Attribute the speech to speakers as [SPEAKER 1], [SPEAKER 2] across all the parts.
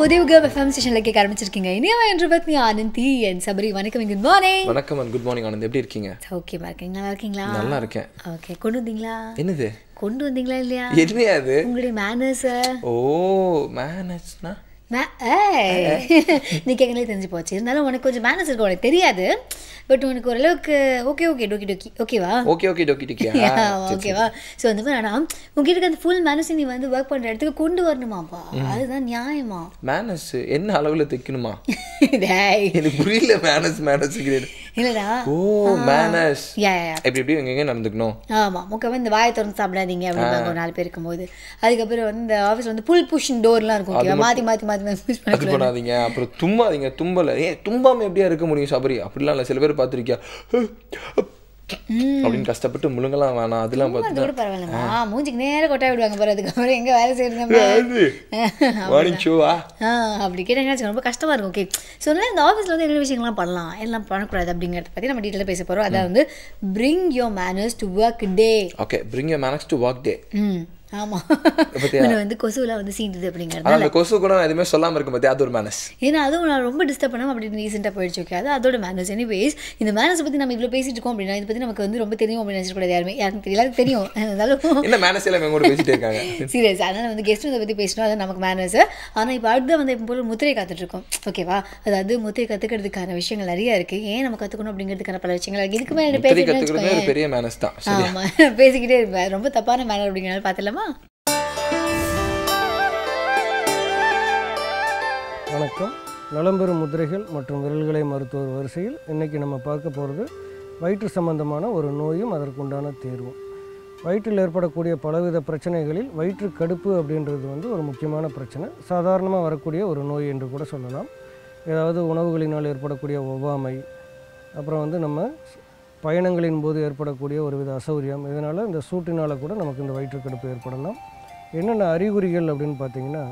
[SPEAKER 1] புதிய FM ஸ்டேஷன்ல கேட்க ஆரம்பிச்சிருக்கீங்க. இனியவா என்று பத்னி ஆனந்தி என் சபரி. வணக்கம், குட் மார்னிங்.
[SPEAKER 2] வணக்கம் அண்ட் குட் மார்னிங் ஆனந்த், எப்படி இருக்கீங்க?
[SPEAKER 1] ஓகேவா இருக்கீங்க? நல்லா இருக்கீங்களா?
[SPEAKER 2] நல்லா இருக்கேன்.
[SPEAKER 1] ஓகே, கொண்டு வந்தீங்களா?
[SPEAKER 2] என்னது
[SPEAKER 1] கொண்டு வந்தீங்களா இல்லையா?
[SPEAKER 2] என்ன அது?
[SPEAKER 1] உங்களுடைய மேனர்ஸ்.
[SPEAKER 2] ஓ, மேனர்ஸ்னா
[SPEAKER 1] நீ கேட்கலே தெரிஞ்சு போச்சு. இருந்தாலும் உனக்கு கொஞ்சம் மேனர்ஸ் இருக்கு, உனக்கு தெரியாது. பட் உனக்கு ஓரளவுக்கு ஓகே ஓகே டோக்கி டோக்கி ஓகேவா?
[SPEAKER 2] ஓகே ஓகே டோக்கி டோக்கி
[SPEAKER 1] ஓகேவா? ஸோ அந்த மாதிரி ஆனால் உங்ககிட்ட இருக்க அந்த ஃபுல் மேனர்ஸ் நீ வந்து ஒர்க் பண்ணுற இடத்துக்கு கொண்டு வரணுமாப்பா, அதுதான் நியாயமா?
[SPEAKER 2] மேனர்ஸ் என்ன அளவில் தைக்கணுமா?
[SPEAKER 1] எனக்கு
[SPEAKER 2] புரியல. மேனர்ஸ்
[SPEAKER 1] இல்லடா.
[SPEAKER 2] ஓ, மேனர்ஸ் எப்படி எப்படி எங்க நடந்துக்கணும்?
[SPEAKER 1] ஆமாம், முக்கியமாக இந்த வாயை திறந்து சாப்பிடாதீங்க அப்படின்னு ஒரு 4 பேர் இருக்கும்போது. அதுக்கப்புறம் வந்து இந்த ஆஃபீஸில் வந்து புல் புஷிங் டோர்லாம் இருக்கும், மாற்றி மாற்றி மாற்றி
[SPEAKER 2] அது பண்ணாதீங்க. அப்புறம் தும்பாதீங்க. தும்பல தும்பாம எப்படியா இருக்க முடியும் சபரி? அப்படிலாம் இல்லை. சில பேர் பார்த்துருக்கியா அப்படின்னு கஷ்டப்பட்டு முழுங்கலாம் வேணாம். அதெல்லாம்
[SPEAKER 1] கூட பரவாயில்லமா, மூஞ்சிக்கு நேரம் கொட்டாய் விடுவாங்க பாரு. அதுக்கப்புறம் எங்க வேலை செய்யறது அப்படி கேட்டாங்க, ரொம்ப கஷ்டமா இருக்கும். ஓகே, ஸோ இந்த ஆஃபீஸில் வந்து என்ன விஷயங்கள்லாம் பண்ணலாம், எல்லாம் பண்ணக்கூடாது அப்படிங்கிறத பற்றி நம்ம டீட்டெயிலாக பேச போகிறோம். அதாவது வந்து bring your manners to work day.
[SPEAKER 2] Okay, bring your manners to work டே.
[SPEAKER 1] ஆமா, வந்து கொசுலாம் வந்து சீண்டுது அப்படிங்கிறது.
[SPEAKER 2] அந்த கொசு கூட எதுவுமே சொல்லாமல் இருக்கும் பார்த்தியா, அது ஒரு மேனர்ஸ்.
[SPEAKER 1] ஏன்னா அதுவும் நான் ரொம்ப டிஸ்டர்ப் பண்ணாமல் அப்படின்னு ரீசெண்டாக போயிடுச்சு. ஓகே, அது அதோட மேனர்ஸ். எனிவேஸ், இந்த மேனர்ஸ் பற்றி நம்ம இவ்வளோ பேசிட்டு இருக்கோம் அப்படின்னா இதை பற்றி நமக்கு வந்து ரொம்ப தெரியும் அப்படின்னு நினச்சிக்கூடாது. யாருக்கும் தெரியல, தெரியும். இருந்தாலும்
[SPEAKER 2] என்ன மேனர்ஸ் எல்லாம் கூட பேசிட்டே இருக்காங்க
[SPEAKER 1] சீரியஸ். அதனால் வந்து கெஸ்ட்டும் இதை பற்றி பேசணும், அது நமக்கு மேனர்ஸ். ஆனால் இப்போ அடுத்த வந்து இப்போ போல முத்திரை காத்துட்ருக்கோம். ஓகேவா? அதாவது முத்திரை கற்றுக்கிறதுக்கான விஷயங்கள் நிறைய இருக்குது. ஏன் நம்ம கற்றுக்கணும் அப்படிங்கிறதுக்கான பல விஷயங்கள் இருக்குது. இதுக்கு மேலே
[SPEAKER 2] பேசிக்கிட்டே பெரிய மேனர்ஸ் தான்.
[SPEAKER 1] ஆமாம், பேசிக்கிட்டே இருப்பேன். ரொம்ப தப்பான மேனர் அப்படிங்கிறத பார்த்துலாமா?
[SPEAKER 3] வணக்கம். நலம்பெறும் முதிரைகள் மற்றும் விரல்களை மருத்துவர் வரிசையில் இன்றைக்கி நம்ம பார்க்க போகிறது வயிற்று சம்பந்தமான ஒரு நோயும் அதற்குண்டான தீர்வும். வயிற்றில் ஏற்படக்கூடிய பலவித பிரச்சனைகளில் வயிற்று கடுப்பு அப்படின்றது வந்து ஒரு முக்கியமான பிரச்சனை. சாதாரணமாக வரக்கூடிய ஒரு நோய் என்று கூட சொல்லலாம். ஏதாவது உணவுகளினால் ஏற்படக்கூடிய ஒவ்வாமை, அப்புறம் வந்து நம்ம பயணங்களின் போது ஏற்படக்கூடிய ஒரு வித அசௌரியம், இதனால் இந்த சூட்டினால் கூட நமக்கு இந்த வயிற்று கடுப்பு ஏற்படலாம். என்னென்ன அறிகுறிகள் அப்படின்னு பார்த்திங்கன்னா,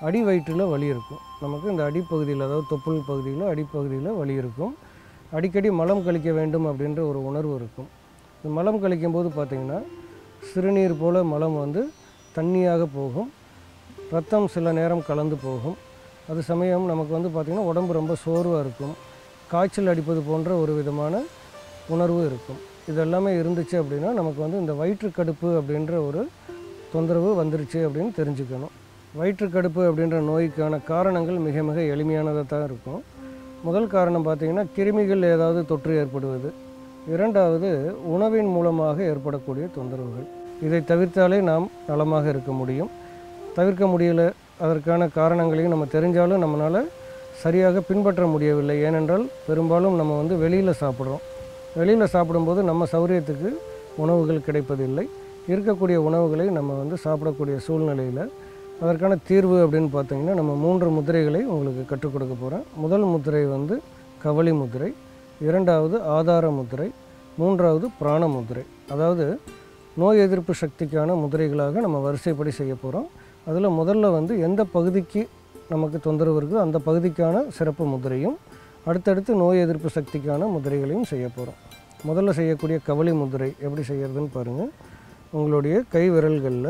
[SPEAKER 3] அடி வயிற்றில் வலி இருக்கும். நமக்கு இந்த அடிப்பகுதியில், அதாவது தொப்புள் பகுதியில் அடிப்பகுதியில் வலி இருக்கும். அடிக்கடி மலம் கழிக்க வேண்டும் அப்படின்ற ஒரு உணர்வு இருக்கும். இந்த மலம் கழிக்கும் போது பார்த்திங்கன்னா சிறுநீர் போல் மலம் வந்து தண்ணியாக போகும். ரத்தம் சில நேரம் கலந்து போகும். அது சமயம் நமக்கு வந்து பார்த்திங்கன்னா உடம்பு ரொம்ப சோர்வாக இருக்கும். காய்ச்சல் அடிப்பது போன்ற ஒரு விதமான உணர்வு இருக்கும். இதெல்லாமே இருந்துச்சு அப்படின்னா நமக்கு வந்து இந்த வயிற்றுக்கடுப்பு அப்படின்ற ஒரு தொந்தரவு வந்துருச்சு அப்படின்னு தெரிஞ்சுக்கணும். வயிற்றுக்கடுப்பு அப்படின்ற நோய்க்கான காரணங்கள் மிக மிக எளிமையானதாக தான் இருக்கும். முதல் காரணம் பார்த்திங்கன்னா கிருமிகள் ஏதாவது தொற்று ஏற்படுவது. இரண்டாவது, உணவின் மூலமாக ஏற்படக்கூடிய தொந்தரவுகள். இதை தவிர்த்தாலே நாம் நலமாக இருக்க முடியும். தவிர்க்க முடியலை, அதற்கான காரணங்களையும் நம்ம தெரிஞ்சாலும் நம்மளால் சரியாக பின்பற்ற முடியவில்லை. ஏனென்றால் பெரும்பாலும் நம்ம வந்து வெளியில் சாப்பிட்றோம். வெளியில் சாப்பிடும்போது நம்ம சௌரியத்துக்கு உணவுகள் கிடைப்பதில்லை. இருக்கக்கூடிய உணவுகளை நம்ம வந்து சாப்பிடக்கூடிய சூழ்நிலையில் அதற்கான தீர்வு அப்படின்னு பார்த்திங்கன்னா நம்ம 3 முத்திரைகளை உங்களுக்கு கற்றுக் கொடுக்க போகிறேன். முதல் முத்திரை வந்து கவளி முத்திரை, இரண்டாவது ஆதார முத்திரை, மூன்றாவது பிராண முத்திரை. அதாவது நோய் எதிர்ப்பு சக்திக்கான முத்திரைகளாக நம்ம வரிசைப்படி செய்ய போகிறோம். அதில் முதல்ல வந்து எந்த பகுதிக்கு நமக்கு தொந்தரவு இருக்குதோ அந்த பகுதிக்கான சிறப்பு முத்திரையும், அடுத்தடுத்து நோய் எதிர்ப்பு சக்திக்கான முத்திரைகளையும் செய்ய போகிறோம். முதல்ல செய்யக்கூடிய கவளி முத்திரை எப்படி செய்கிறதுன்னு பாருங்கள். உங்களுடைய கை விரல்களில்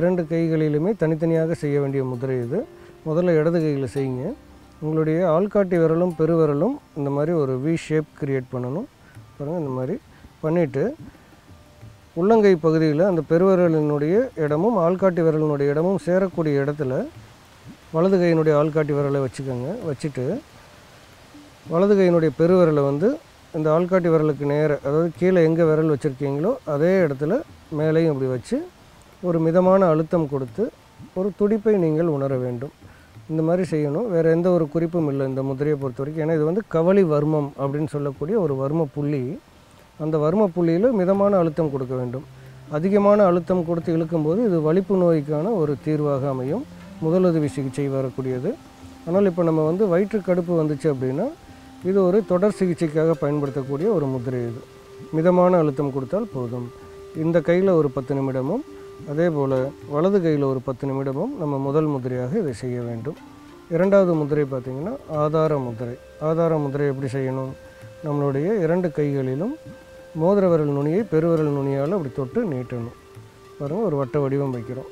[SPEAKER 3] 2 கைகளிலுமே தனித்தனியாக செய்ய வேண்டிய முதிரை இது. முதல்ல இடது கையில் செய்யுங்க. உங்களுடைய ஆள்காட்டி விரலும் பெருவிரலும் இந்த மாதிரி ஒரு வி ஷேப் கிரியேட் பண்ணணும். பாருங்கள், இந்த மாதிரி பண்ணிவிட்டு உள்ளங்கை பகுதியில் அந்த பெருவிரலினுடைய இடமும் ஆள்காட்டி விரலினுடைய இடமும் சேரக்கூடிய இடத்துல வலது கையினுடைய ஆள்காட்டி விரலை வச்சுக்கோங்க. வச்சுட்டு வலது கையினுடைய பெருவிரலை வந்து இந்த ஆள்காட்டி விரலுக்கு நேர, அதாவது கீழே எங்கே விரல் வச்சுருக்கீங்களோ அதே இடத்துல மேலேயும் அப்படி வச்சு ஒரு மிதமான அழுத்தம் கொடுத்து ஒரு துடிப்பை நீங்கள் உணர வேண்டும். இந்த மாதிரி செய்யணும். வேறு எந்த ஒரு குறிப்பும் இல்லை இந்த முதிரையை பொறுத்த வரைக்கும். ஏன்னா இது வந்து கவளி வர்மம் அப்படின்னு சொல்லக்கூடிய ஒரு வர்ம புள்ளி. அந்த வர்ம புள்ளியில் மிதமான அழுத்தம் கொடுக்க வேண்டும். அதிகமான அழுத்தம் கொடுத்து இழுக்கும்போது இது வலிப்பு நோய்க்கான ஒரு தீர்வாக அமையும். முதலுதவி சிகிச்சை வரக்கூடியது. ஆனால் இப்போ நம்ம வந்து வயிற்றுக்கடுப்பு வந்துச்சு அப்படின்னா இது ஒரு தொடர் சிகிச்சைக்காக பயன்படுத்தக்கூடிய ஒரு முதிரை. இது மிதமான அழுத்தம் கொடுத்தால் போதும். இந்த கையில் ஒரு 10 நிமிடமும், அதே போல் வலது கையில் ஒரு 10 நிமிடமும் நம்ம முதல் முதிரையாக இதை செய்ய வேண்டும். இரண்டாவது முதிரை பார்த்திங்கன்னா ஆதார முதிரை. ஆதார முதிரை எப்படி செய்யணும்? நம்மளுடைய 2 கைகளிலும் மோதிர விரல் நுனியை பெருவிரல் நுனியால் அப்படி தொட்டு நீட்டணும். பாருங்கள், ஒரு வட்ட வடிவம் வைக்கிறோம்.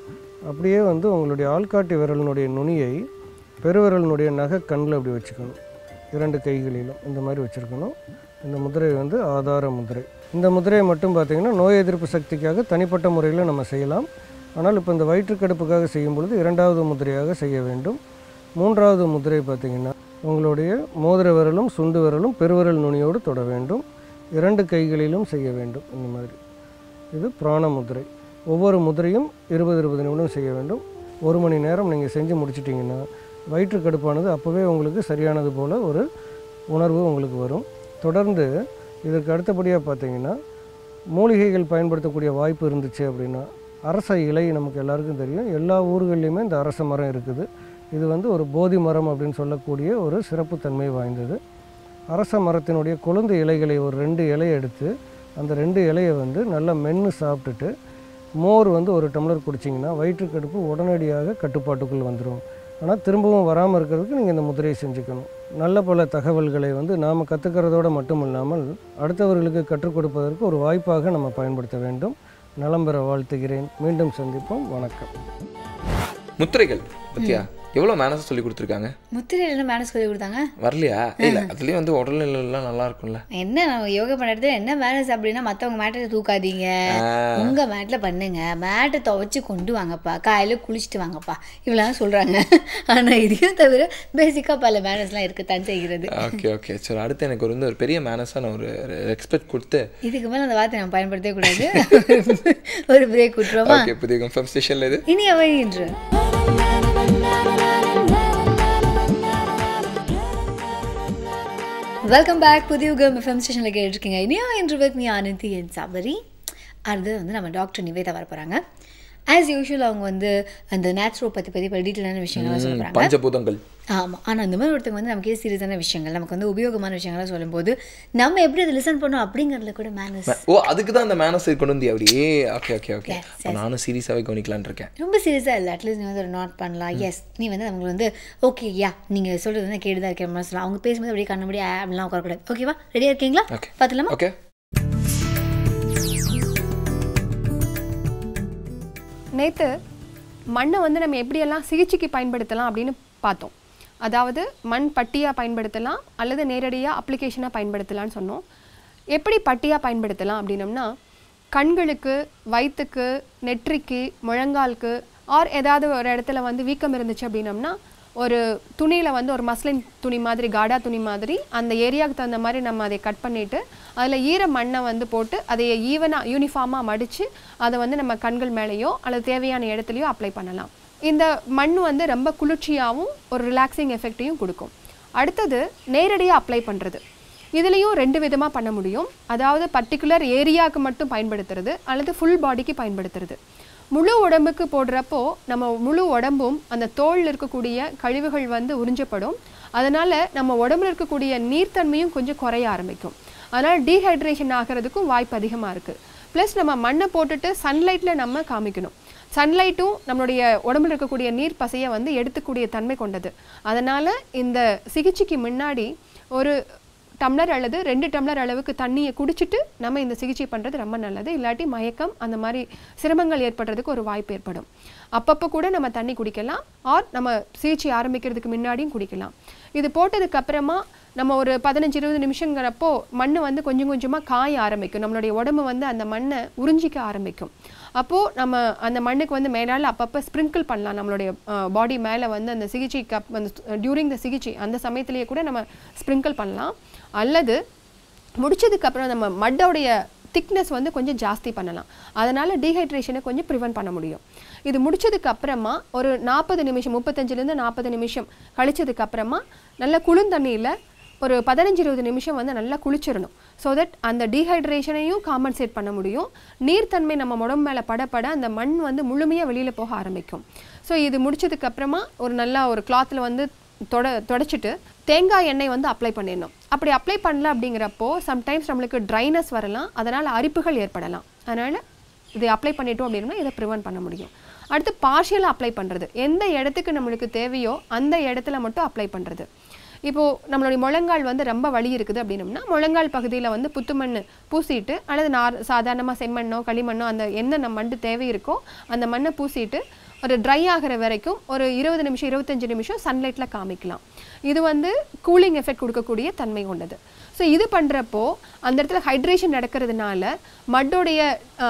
[SPEAKER 3] அப்படியே வந்து உங்களுடைய ஆள்காட்டி விரலினுடைய நுனியை பெருவிரலினுடைய நகை கண்ணில் அப்படி வச்சுக்கணும், 2 கைகளிலும் இந்த மாதிரி வச்சுருக்கணும். இந்த முதிரை வந்து ஆதார முதிரை. இந்த முதிரையை மட்டும் பார்த்திங்கன்னா நோய் எதிர்ப்பு சக்திக்காக தனிப்பட்ட முறையில் நம்ம செய்யலாம். ஆனால் இப்போ இந்த வயிற்றுக்கடுப்புக்காக செய்யும் பொழுது 2வது முதிரையாக செய்ய வேண்டும். 3வது முதிரை பார்த்திங்கன்னா உங்களுடைய மோதிர விரலும் சுண்டு விரலும் பெருவிரல் நுனியோடு தொட வேண்டும், 2 கைகளிலும் செய்ய வேண்டும். இந்த மாதிரி இது பிராண முதிரை. ஒவ்வொரு முதிரையும் 20-20 நிமிடம் செய்ய வேண்டும். 1 மணி நேரம் நீங்கள் செஞ்சு முடிச்சிட்டிங்கன்னா வயிற்றுக்கடுப்பானது அப்போவே உங்களுக்கு சரியானது போல் ஒரு உணர்வு உங்களுக்கு வரும். தொடர்ந்து இதற்கு அடுத்தபடியாக பார்த்திங்கன்னா மூலிகைகள் பயன்படுத்தக்கூடிய வாய்ப்பு இருந்துச்சு அப்படின்னா அரச இலை நமக்கு எல்லாருக்கும் தெரியும். எல்லா ஊர்கள்லையுமே இந்த அரச மரம் இருக்குது. இது வந்து ஒரு போதி மரம் அப்படின்னு சொல்லக்கூடிய ஒரு சிறப்புத்தன்மை வாய்ந்தது. அரச மரத்தினுடைய கொழுந்து இலைகளை ஒரு 2 இலையை எடுத்து அந்த 2 இலையை வந்து நல்லா மென்று சாப்பிட்டுட்டு மோர் வந்து 1 டம்ளர் குடிச்சிங்கன்னா வயிற்றுக்கடுப்பு உடனடியாக கட்டுப்பாட்டுக்குள் வந்துடும். ஆனால் திரும்பவும் வராமல் இருக்கிறதுக்கு நீங்கள் இந்த முதிரையை செஞ்சுக்கணும். நல்ல பல தகவல்களை வந்து நாம் கற்றுக்கிறதோடு மட்டும் இல்லாமல் அடுத்தவர்களுக்கு கற்றுக் கொடுப்பதற்கு ஒரு வாய்ப்பாக நம்ம பயன்படுத்த வேண்டும். நலம் பெற வாழ்த்துகிறேன். மீண்டும் சந்திப்போம். வணக்கம்.
[SPEAKER 2] முத்திரைகள் பத்தியா எவ்வளோ மேனஸ் சொல்லி கொடுத்துருக்காங்க?
[SPEAKER 1] முத்திரையில் என்ன மேனஸ் சொல்லி கொடுத்தாங்க?
[SPEAKER 2] வரலையா? இல்லை, அதுலேயும் வந்து உடல்நிலைலாம் நல்லா இருக்கும்ல.
[SPEAKER 1] என்ன நம்ம யோகா பண்ணுறது என்ன மேனஸ் அப்படின்னா மற்றவங்க மேட்டை தூக்காதீங்க, உங்கள் மேட்டில் பண்ணுங்க, மேட்டை துவைச்சி கொண்டு வாங்கப்பா, காலையில் குளிச்சுட்டு வாங்கப்பா, இவ்வளோ சொல்கிறாங்க. ஆனால் இதையும் தவிர பேசிக்காக பல மேனஸ்லாம் இருக்கத்தான் செய்கிறது.
[SPEAKER 2] ஓகே சரி, அடுத்து எனக்கு ஒரு பெரிய மேனஸாக நான் ஒரு ரெஸ்பெக்ட் கொடுத்து இதுக்கு
[SPEAKER 1] மேலே அந்த வார்த்தை நம்ம பயன்படுத்தவே கூடாது. ஒரு பிரேக் விட்டுருவோமா?
[SPEAKER 2] ஓகே, புதிய கன்ஃபர்ம் ஸ்டேஷனில் இது
[SPEAKER 1] இனி அவை இன்று வெல்கம் பேக். புதிய யுகம் எஃப்எம் ஸ்டேஷனில் கேட்டுருக்கீங்க. இனியும் இன்று வித் மீ ஆனந்தி என் சபரி. அடுத்து வந்து நம்ம டாக்டர் நிவேதா வர போகிறாங்க. ஆஸ் யூஷுவல் அவங்க வந்து அந்த நேச்சுரோபதி பற்றி டீட்டெயிலான விஷயங்கள்லாம் சொல்ல போகிறாங்க,
[SPEAKER 2] பஞ்சபூதங்கள்.
[SPEAKER 1] ஆமாம். ஆனால் அந்த மாதிரி ஒருத்தவங்க வந்து நமக்கு சீரியஸான விஷயங்கள், நமக்கு வந்து உபயோகமான விஷயங்கள்லாம் சொல்லும்போது நம்ம எப்படி அதை லிசன் பண்ணோம் அப்படிங்கிறதுல கூட மேனஸ்.
[SPEAKER 2] அதுக்கு தான் அந்த மேனஸ் கொண்டு வந்து அப்படியே. ஓகே நானும் சீரியஸாகவே கவனிக்கலான் இருக்கேன்.
[SPEAKER 1] ரொம்ப சீரியஸாக இல்லை, அட்லீஸ்ட் நீ வந்து ஒரு நோட் பண்ணலாம். எஸ், நீ வந்து அவங்க வந்து ஓகே யா நீங்கள் சொல்கிறது வந்து கேட்டு தான் இருக்கிற மாதிரி சொல்லலாம். அவங்க பேசும்போது அப்படியே கண்ண முடியாது அப்படிலாம் உட்காரக்கூடாது. ஓகேவா? ரெடியாக இருக்கீங்களா? பார்த்துலாமா?
[SPEAKER 2] ஓகே.
[SPEAKER 4] நேற்று மண்ணை வந்து நம்ம எப்படியெல்லாம் சிகிச்சைக்கு பயன்படுத்தலாம் அப்படின்னு பார்த்தோம். அதாவது மண் பட்டியாக பயன்படுத்தலாம் அல்லது நேரடியாக அப்ளிகேஷனாக பயன்படுத்தலாம்னு சொன்னோம். எப்படி பட்டியாக பயன்படுத்தலாம் அப்படின்னம்னா கண்களுக்கு, வயிற்றுக்கு, நெற்றிக்கு, முழங்காலுக்கு ஆர் ஏதாவது ஒரு இடத்துல வந்து வீக்கம் இருந்துச்சு அப்படின்னம்னா ஒரு துணியில் வந்து ஒரு மஸ்லின் துணி மாதிரி, காடா துணி மாதிரி அந்த ஏரியாவுக்கு தகுந்த மாதிரி நம்ம அதை கட் பண்ணிவிட்டு அதில் ஈர மண்ணை வந்து போட்டு அதை ஈவனாக யூனிஃபார்மாக மடித்து அதை வந்து நம்ம கண்கள் மேலேயோ அல்லது தேவையான இடத்துலையோ அப்ளை பண்ணலாம். இந்த மண் வந்து ரொம்ப குளிர்ச்சியாகவும் ஒரு ரிலாக்ஸிங் எஃபெக்டையும் கொடுக்கும். அடுத்தது நேரடியாக அப்ளை பண்ணுறது. இதுலேயும் 2 விதமாக பண்ண முடியும். அதாவது பர்டிகுலர் ஏரியாவுக்கு மட்டும் பயன்படுத்துறது அல்லது ஃபுல் பாடிக்கு பயன்படுத்துறது. முழு உடம்புக்கு போடுறப்போ நம்ம முழு உடம்பும் அந்த தோலில் இருக்கக்கூடிய கழிவுகள் வந்து உறிஞ்சப்படும். அதனால் நம்ம உடம்புல இருக்கக்கூடிய நீர்த்தன்மையும் கொஞ்சம் குறைய ஆரம்பிக்கும். அதனால் டீஹைட்ரேஷன் ஆகிறதுக்கும் வாய்ப்பு அதிகமாக இருக்குது. ப்ளஸ் நம்ம மண்ணை போட்டுட்டு சன்லைட்டில் நம்ம காமிக்கணும். சன்லைட்டும் நம்மளுடைய உடம்புல இருக்கக்கூடிய நீர் பசையை வந்து எடுத்துக்கூடிய தன்மை கொண்டது. அதனால் இந்த சிகிச்சைக்கு முன்னாடி ஒரு டம்ளர் அல்லது 2 டம்ளர் அளவுக்கு தண்ணியை குடிச்சிட்டு நம்ம இந்த சிகிச்சை பண்ணுறது ரொம்ப நல்லது. இல்லாட்டி மயக்கம் அந்த மாதிரி சிரமங்கள் ஏற்படுறதுக்கு ஒரு வாய்ப்பு ஏற்படும். அப்பப்போ கூட நம்ம தண்ணி குடிக்கலாம், ஆர் நம்ம சிகிச்சை ஆரம்பிக்கிறதுக்கு முன்னாடியும் குடிக்கலாம். இது போட்டதுக்கு அப்புறமா நம்ம ஒரு 15-20 நிமிஷங்கிறப்போ மண் வந்து கொஞ்சம் கொஞ்சமாக காய ஆரம்பிக்கும். நம்மளுடைய உடம்பு வந்து அந்த மண்ணை உறிஞ்சிக்க ஆரம்பிக்கும். அப்போது நம்ம அந்த மண்ணுக்கு வந்து மேலால் அப்பப்போ ஸ்ப்ரிங்கிள் பண்ணலாம். நம்மளுடைய பாடி மேலே வந்து அந்த சிகிச்சைக்கு அந்த டியூரிங் த சிகிச்சை அந்த சமயத்திலேயே கூட நம்ம ஸ்ப்ரிங்கிள் பண்ணலாம். அல்லது முடிச்சதுக்கப்புறம் நம்ம மட்டோடைய திக்னஸ் வந்து கொஞ்சம் ஜாஸ்தி பண்ணலாம். அதனால் டீஹைட்ரேஷனை கொஞ்சம் ப்ரிவென்ட் பண்ண முடியும். இது முடிச்சதுக்கு அப்புறமா ஒரு 40 நிமிஷம் 35லேருந்து 40 நிமிஷம் கழிச்சதுக்கப்புறமா நல்ல குளிர்ந்தண்ணியில் ஒரு 15-20 நிமிஷம் வந்து நல்லா குளிச்சிடணும். ஸோ தட் அந்த டீஹைட்ரேஷனையும் காம்பன்சேட் பண்ண முடியும். நீர்த்தன்மை நம்ம உடம்பு மேலே படப்பட அந்த மண் வந்து முழுமையாக வெளியில் போக ஆரம்பிக்கும். ஸோ இது முடிச்சதுக்கப்புறமா ஒரு நல்லா ஒரு கிளாத்தில் வந்து தொடச்சிட்டு தேங்காய் எண்ணெய் வந்து அப்ளை பண்ணிடணும். அப்படி அப்ளை பண்ணல அப்படிங்கிறப்போ சம்டைம்ஸ் நம்மளுக்கு ட்ரைனஸ் வரலாம், அதனால் அரிப்புகள் ஏற்படலாம். அதனால் இதை அப்ளை பண்ணிட்டோம் அப்படின்னா இதை ப்ரிவென்ட் பண்ண முடியும். அடுத்து பார்ஷியலாக அப்ளை பண்ணுறது. எந்த இடத்துக்கு நம்மளுக்கு தேவையோ அந்த இடத்துல மட்டும் அப்ளை பண்ணுறது. இப்போது நம்மளுடைய முழங்கால் வந்து ரொம்ப வலி இருக்குது அப்படின்னம்னா முழங்கால் பகுதியில் வந்து புத்துமண் பூசிட்டு அல்லது சாதாரணமாக செம்மண்ணோ களிமண்ணோ அந்த என்ன மண் தேவை இருக்கோ அந்த மண்ணை பூசிட்டு ஒரு ட்ரை ஆகிற வரைக்கும் ஒரு 20 நிமிஷம் 25 நிமிஷம் சன்லைட்டில் காமிக்கலாம். இது வந்து கூலிங் எஃபெக்ட் கொடுக்கக்கூடிய தன்மை கொண்டது. ஸோ இது பண்ணுறப்போ அந்த இடத்துல ஹைட்ரேஷன் நடக்கிறதுனால மட்டோடைய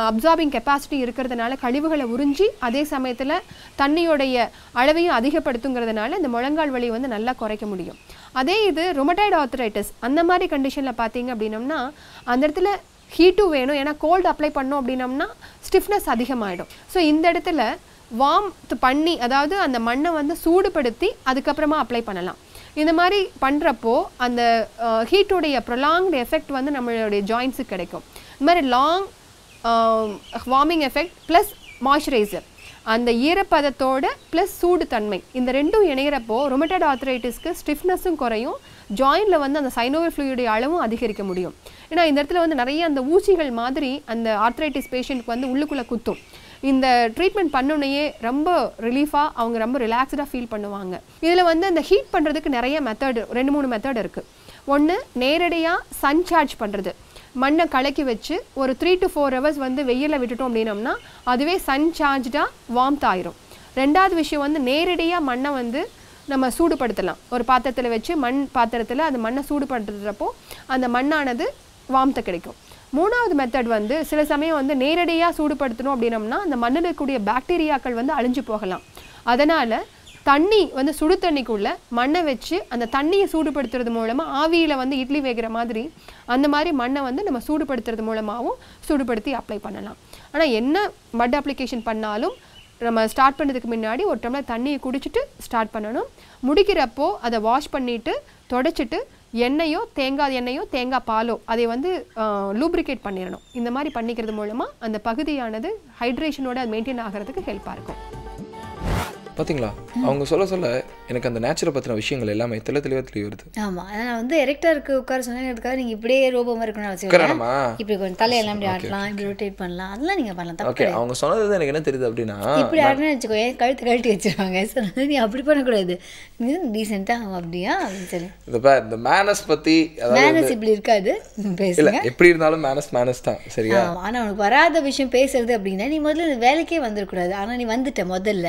[SPEAKER 4] அப்சார்பிங் கெப்பாசிட்டி இருக்கிறதுனால கழிவுகளை உறிஞ்சி அதே சமயத்தில் தண்ணியோடைய அளவையும் அதிகப்படுத்துங்கிறதுனால இந்த முழங்கால் வலி வந்து நல்லா குறைக்க முடியும். அதே இது ரொமட்டாய்டு ஆர்த்தரைட்டிஸ் அந்த மாதிரி கண்டிஷனில் பார்த்தீங்க அப்படின்னம்னா அந்த இடத்துல ஹீட்டும் வேணும். ஏன்னா கோல்டு அப்ளை பண்ணோம் அப்படின்னம்னா ஸ்டிஃப்னஸ் அதிகமாகிடும். ஸோ இந்த இடத்துல வார்ம்த் பண்ணி அதாவது அந்த மண்ணை வந்து சூடுபடுத்தி அதுக்கப்புறமா அப்ளை பண்ணலாம். இந்த மாதிரி பண்ணுறப்போ அந்த ஹீட்டுடைய ப்ரொலாங்டு எஃபெக்ட் வந்து நம்மளுடைய ஜாயின்ஸுக்கு கிடைக்கும். இந்த மாதிரி long warming effect plus moisturiser அந்த ஈரப்பதத்தோட ப்ளஸ் சூடு தன்மை இந்த ரெண்டும் இணைகிறப்போ ரொமட்டாய்டு ஆர்த்தரைட்டிஸ்க்கு ஸ்டிஃப்னஸும் குறையும், ஜாயினில் வந்து அந்த சைனோவியல் ஃப்ளூயிடுடைய அளவும் அதிகரிக்க முடியும். ஏன்னா இந்த இடத்துல வந்து நிறைய அந்த ஊசிகள் மாதிரி அந்த ஆர்த்தரைட்டிஸ் பேஷண்ட்டுக்கு வந்து உள்ளுக்குள்ளே குத்தும். இந்த ட்ரீட்மெண்ட் பண்ணோன்னையே ரொம்ப ரிலீஃபாக அவங்க ரொம்ப ரிலாக்ஸ்டாக ஃபீல் பண்ணுவாங்க. இதில் வந்து அந்த ஹீட் பண்ணுறதுக்கு நிறைய மெத்தடு 2-3 மெத்தட் இருக்குது. ஒன்று நேரடியாக சன் சார்ஜ் பண்ணுறது, மண்ணை கலக்கி வச்சு ஒரு 3 to 4 hours வந்து வெயிலில் விட்டுட்டோம் அப்படின்னோம்னா அதுவே சன் சார்ஜாக வார்ம்த் ஆயிரும். ரெண்டாவது விஷயம் வந்து நேரடியாக மண்ணை வந்து நம்ம சூடுபடுத்தலாம். ஒரு பாத்திரத்தில் வச்சு மண் பாத்திரத்தில் அந்த மண்ணை சூடுபடுத்துறப்போ அந்த மண்ணானது வார்ம்த்தை கிடைக்கும். மூணாவது மெத்தட் வந்து சில சமயம் வந்து நேரடியாக சூடுபடுத்தணும் அப்படின்னம்னா அந்த மண்ணில் இருக்கக்கூடிய பாக்டீரியாக்கள் வந்து அழிஞ்சு போகலாம். அதனால் தண்ணி வந்து சுடு தண்ணிக்குள்ளே மண்ணை வச்சு அந்த தண்ணியை சூடுபடுத்துறது மூலமாக ஆவியில் வந்து இட்லி வேகிற மாதிரி அந்த மாதிரி மண்ணை வந்து நம்ம சூடுபடுத்துறது மூலமாகவும் சூடுபடுத்தி அப்ளை பண்ணலாம். ஆனால் என்ன மட் அப்ளிகேஷன் பண்ணாலும் நம்ம ஸ்டார்ட் பண்ணுறதுக்கு முன்னாடி ஒரு டம்ளர் தண்ணியை குடிச்சிட்டு ஸ்டார்ட் பண்ணணும். முடிக்கிறப்போ அதை வாஷ் பண்ணிவிட்டு தொடச்சிட்டு எண்ணெயோ தேங்காய் பாலோ அதை வந்து லூப்ரிகேட் பண்ணிடணும். இந்த மாதிரி பண்ணிக்கிறது மூலமாக அந்த பகுதியானது ஹைட்ரேஷனோட அது மெயின்டைன் ஆகிறதுக்கு ஹெல்ப்பாக இருக்கும்.
[SPEAKER 2] பார்த்தீங்களா அவங்க சொல்ல எனக்கு அந்த நேச்சரை பற்றின விஷயங்கள் எல்லாமே தெளிவாக வருது.
[SPEAKER 1] ஆமாம், நான் வந்து எரெக்டருக்கு உட்கார சொன்னதுக்காக நீங்கள் இப்படியே ரோபமாக இருக்கணும்னு அவசியம். இப்படி கொஞ்சம் தலையெல்லாம் இப்படி ஆட்டலாம், இப்படி ரொட்டேட் பண்ணலாம், அதெல்லாம் நீங்கள் பண்ணலாம்.
[SPEAKER 2] ஓகே, அவங்க சொன்னது எனக்கு என்ன தெரியுது அப்படின்னா
[SPEAKER 1] இப்படி ஆடணும்னு வச்சுக்கோ, கழுத்து கழட்டி வச்சிருவாங்க. சொன்னது நீ அப்படி பண்ணக்கூடாது, நீ டீசெண்டாக அப்படியா அப்படின்னு சொல்லி
[SPEAKER 2] இந்த மேனஸ் பற்றி
[SPEAKER 1] மேனஸ் இப்படி இருக்காது பேசல.
[SPEAKER 2] எப்படி இருந்தாலும் மேனஸ் தான் சரியா.
[SPEAKER 1] ஆனால் உனக்கு வராத விஷயம் பேசுறது அப்படின்னா நீ முதல்ல இந்த வேலைக்கே வந்துடக்கூடாது. ஆனால் நீ வந்துட்ட முதல்ல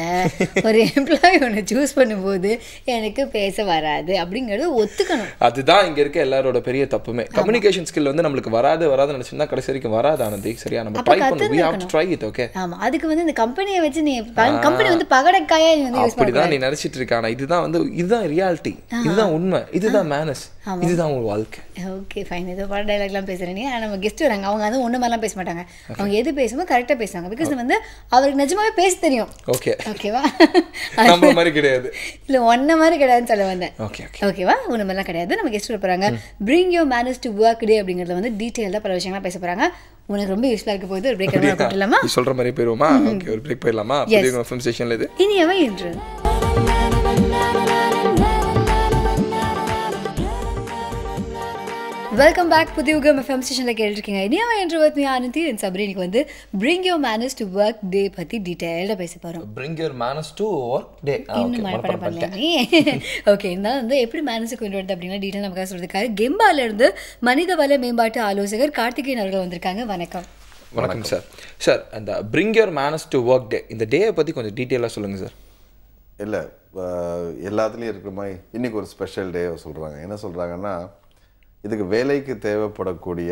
[SPEAKER 1] ஒரு எம்ப்ளாயி ஒன்று சூஸ் பண்ணும்போது எனக்கு பேச வராது அப்படிங்கிறது ஒத்துக்கணும்.
[SPEAKER 2] அதுதான் இங்க இருக்க எல்லாரோட பெரிய தப்புமே. கம்யூனிகேஷன் ஸ்கில் வந்து நம்மளுக்கு வராது நினைச்சிருந்தா கடைசி வரைக்கும் வராது. ஆனந்தி சரியா, நம்ம ட்ரை பண்ணணும். we have to try it. okay,
[SPEAKER 1] ஆமா, அதுக்கு வந்து இந்த கம்பெனியை வச்சு நீ கம்பெனி வந்து பகடக்காயா நீ வந்து யூஸ் பண்ணி
[SPEAKER 2] அப்படிதான் நீ நினைச்சிட்டு இருக்க. ஆனா இதுதான் ரியாலிட்டி, இதுதான் உண்மை, இதுதான் மேனஸ், இதுதான் உங்க வாழ்க்கை.
[SPEAKER 1] ஓகே ஃபைன், ஏதோ பட டைலாக்லாம் பேசுகிறேன் நீ. ஆனால் நம்ம கெஸ்ட் வராங்க, அவங்க வந்து ஒன்று மாதிரிலாம் பேச மாட்டாங்க. அவங்க எது பேசுமோ கரெக்டாக பேசுவாங்க. பிகாஸ் வந்து அவருக்கு நிஜமாவே பேச தெரியும்.
[SPEAKER 2] ஓகே
[SPEAKER 1] ஓகேவா,
[SPEAKER 2] நம்ம மாதிரி கிடையாது,
[SPEAKER 1] இல்லை ஒன்றை மாதிரி கிடையாதுன்னு சொல்ல வந்தேன்.
[SPEAKER 2] ஓகே
[SPEAKER 1] ஓகேவா, ஒன்று மாதிரிலாம் கிடையாது. நம்ம கெஸ்ட் வர போகிறாங்க. Bring your manners to work டே அப்படிங்கிறத வந்து டீட்டெயிலாக பல விஷயங்கள்லாம் பேச போகிறாங்க. உனக்கு ரொம்ப யூஸ்ஃபுல்லாக இருக்க போகுது. ஒரு பிரேக் போட்டுலாமா?
[SPEAKER 2] சொல்கிற மாதிரி போயிடுவோமா? ஓகே, ஒரு பிரேக் போயிடலாமா? ஃபிலிம் ஸ்டேஷனில் இது
[SPEAKER 1] இனியவா இன்று வெல்கம் பேக். புதியுகம் எஃப்எம் ஸ்டேஷனில் கேட்டுருக்கீங்க. இனியாவை என்று ஆனந்தி அண்ட் சபரி இன்னைக்கு வந்து bring your manners to work டே பற்றி டீட்டெயிலாக பேச போகிறோம்.
[SPEAKER 2] Bring your manners to work டே
[SPEAKER 1] இன்னும் மனப்பாடம் பண்ணல நீ. ஓகே, இருந்தாலும் வந்து எப்படி மேனர்ஸை கொண்டு வரது அப்படின்னா டீட்டெயில் நமக்காக சொல்கிறதுக்காக கெம்பாலேருந்து மனிதவள மேம்பாட்டு ஆலோசகர் கார்த்திகேயன் அவர்கள் வந்திருக்காங்க. வணக்கம்.
[SPEAKER 2] வணக்கம் சார். சார், அந்த bring your manners to work டே இந்த டேயை பற்றி கொஞ்சம் டீட்டெயிலாக சொல்லுங்கள் சார்.
[SPEAKER 5] இல்லை, எல்லாத்துலேயும் இருக்கிற மாதிரி இன்றைக்கி ஒரு ஸ்பெஷல் டே சொல்கிறாங்க. என்ன சொல்கிறாங்கன்னா, இதுக்கு வேலைக்கு தேவைப்படக்கூடிய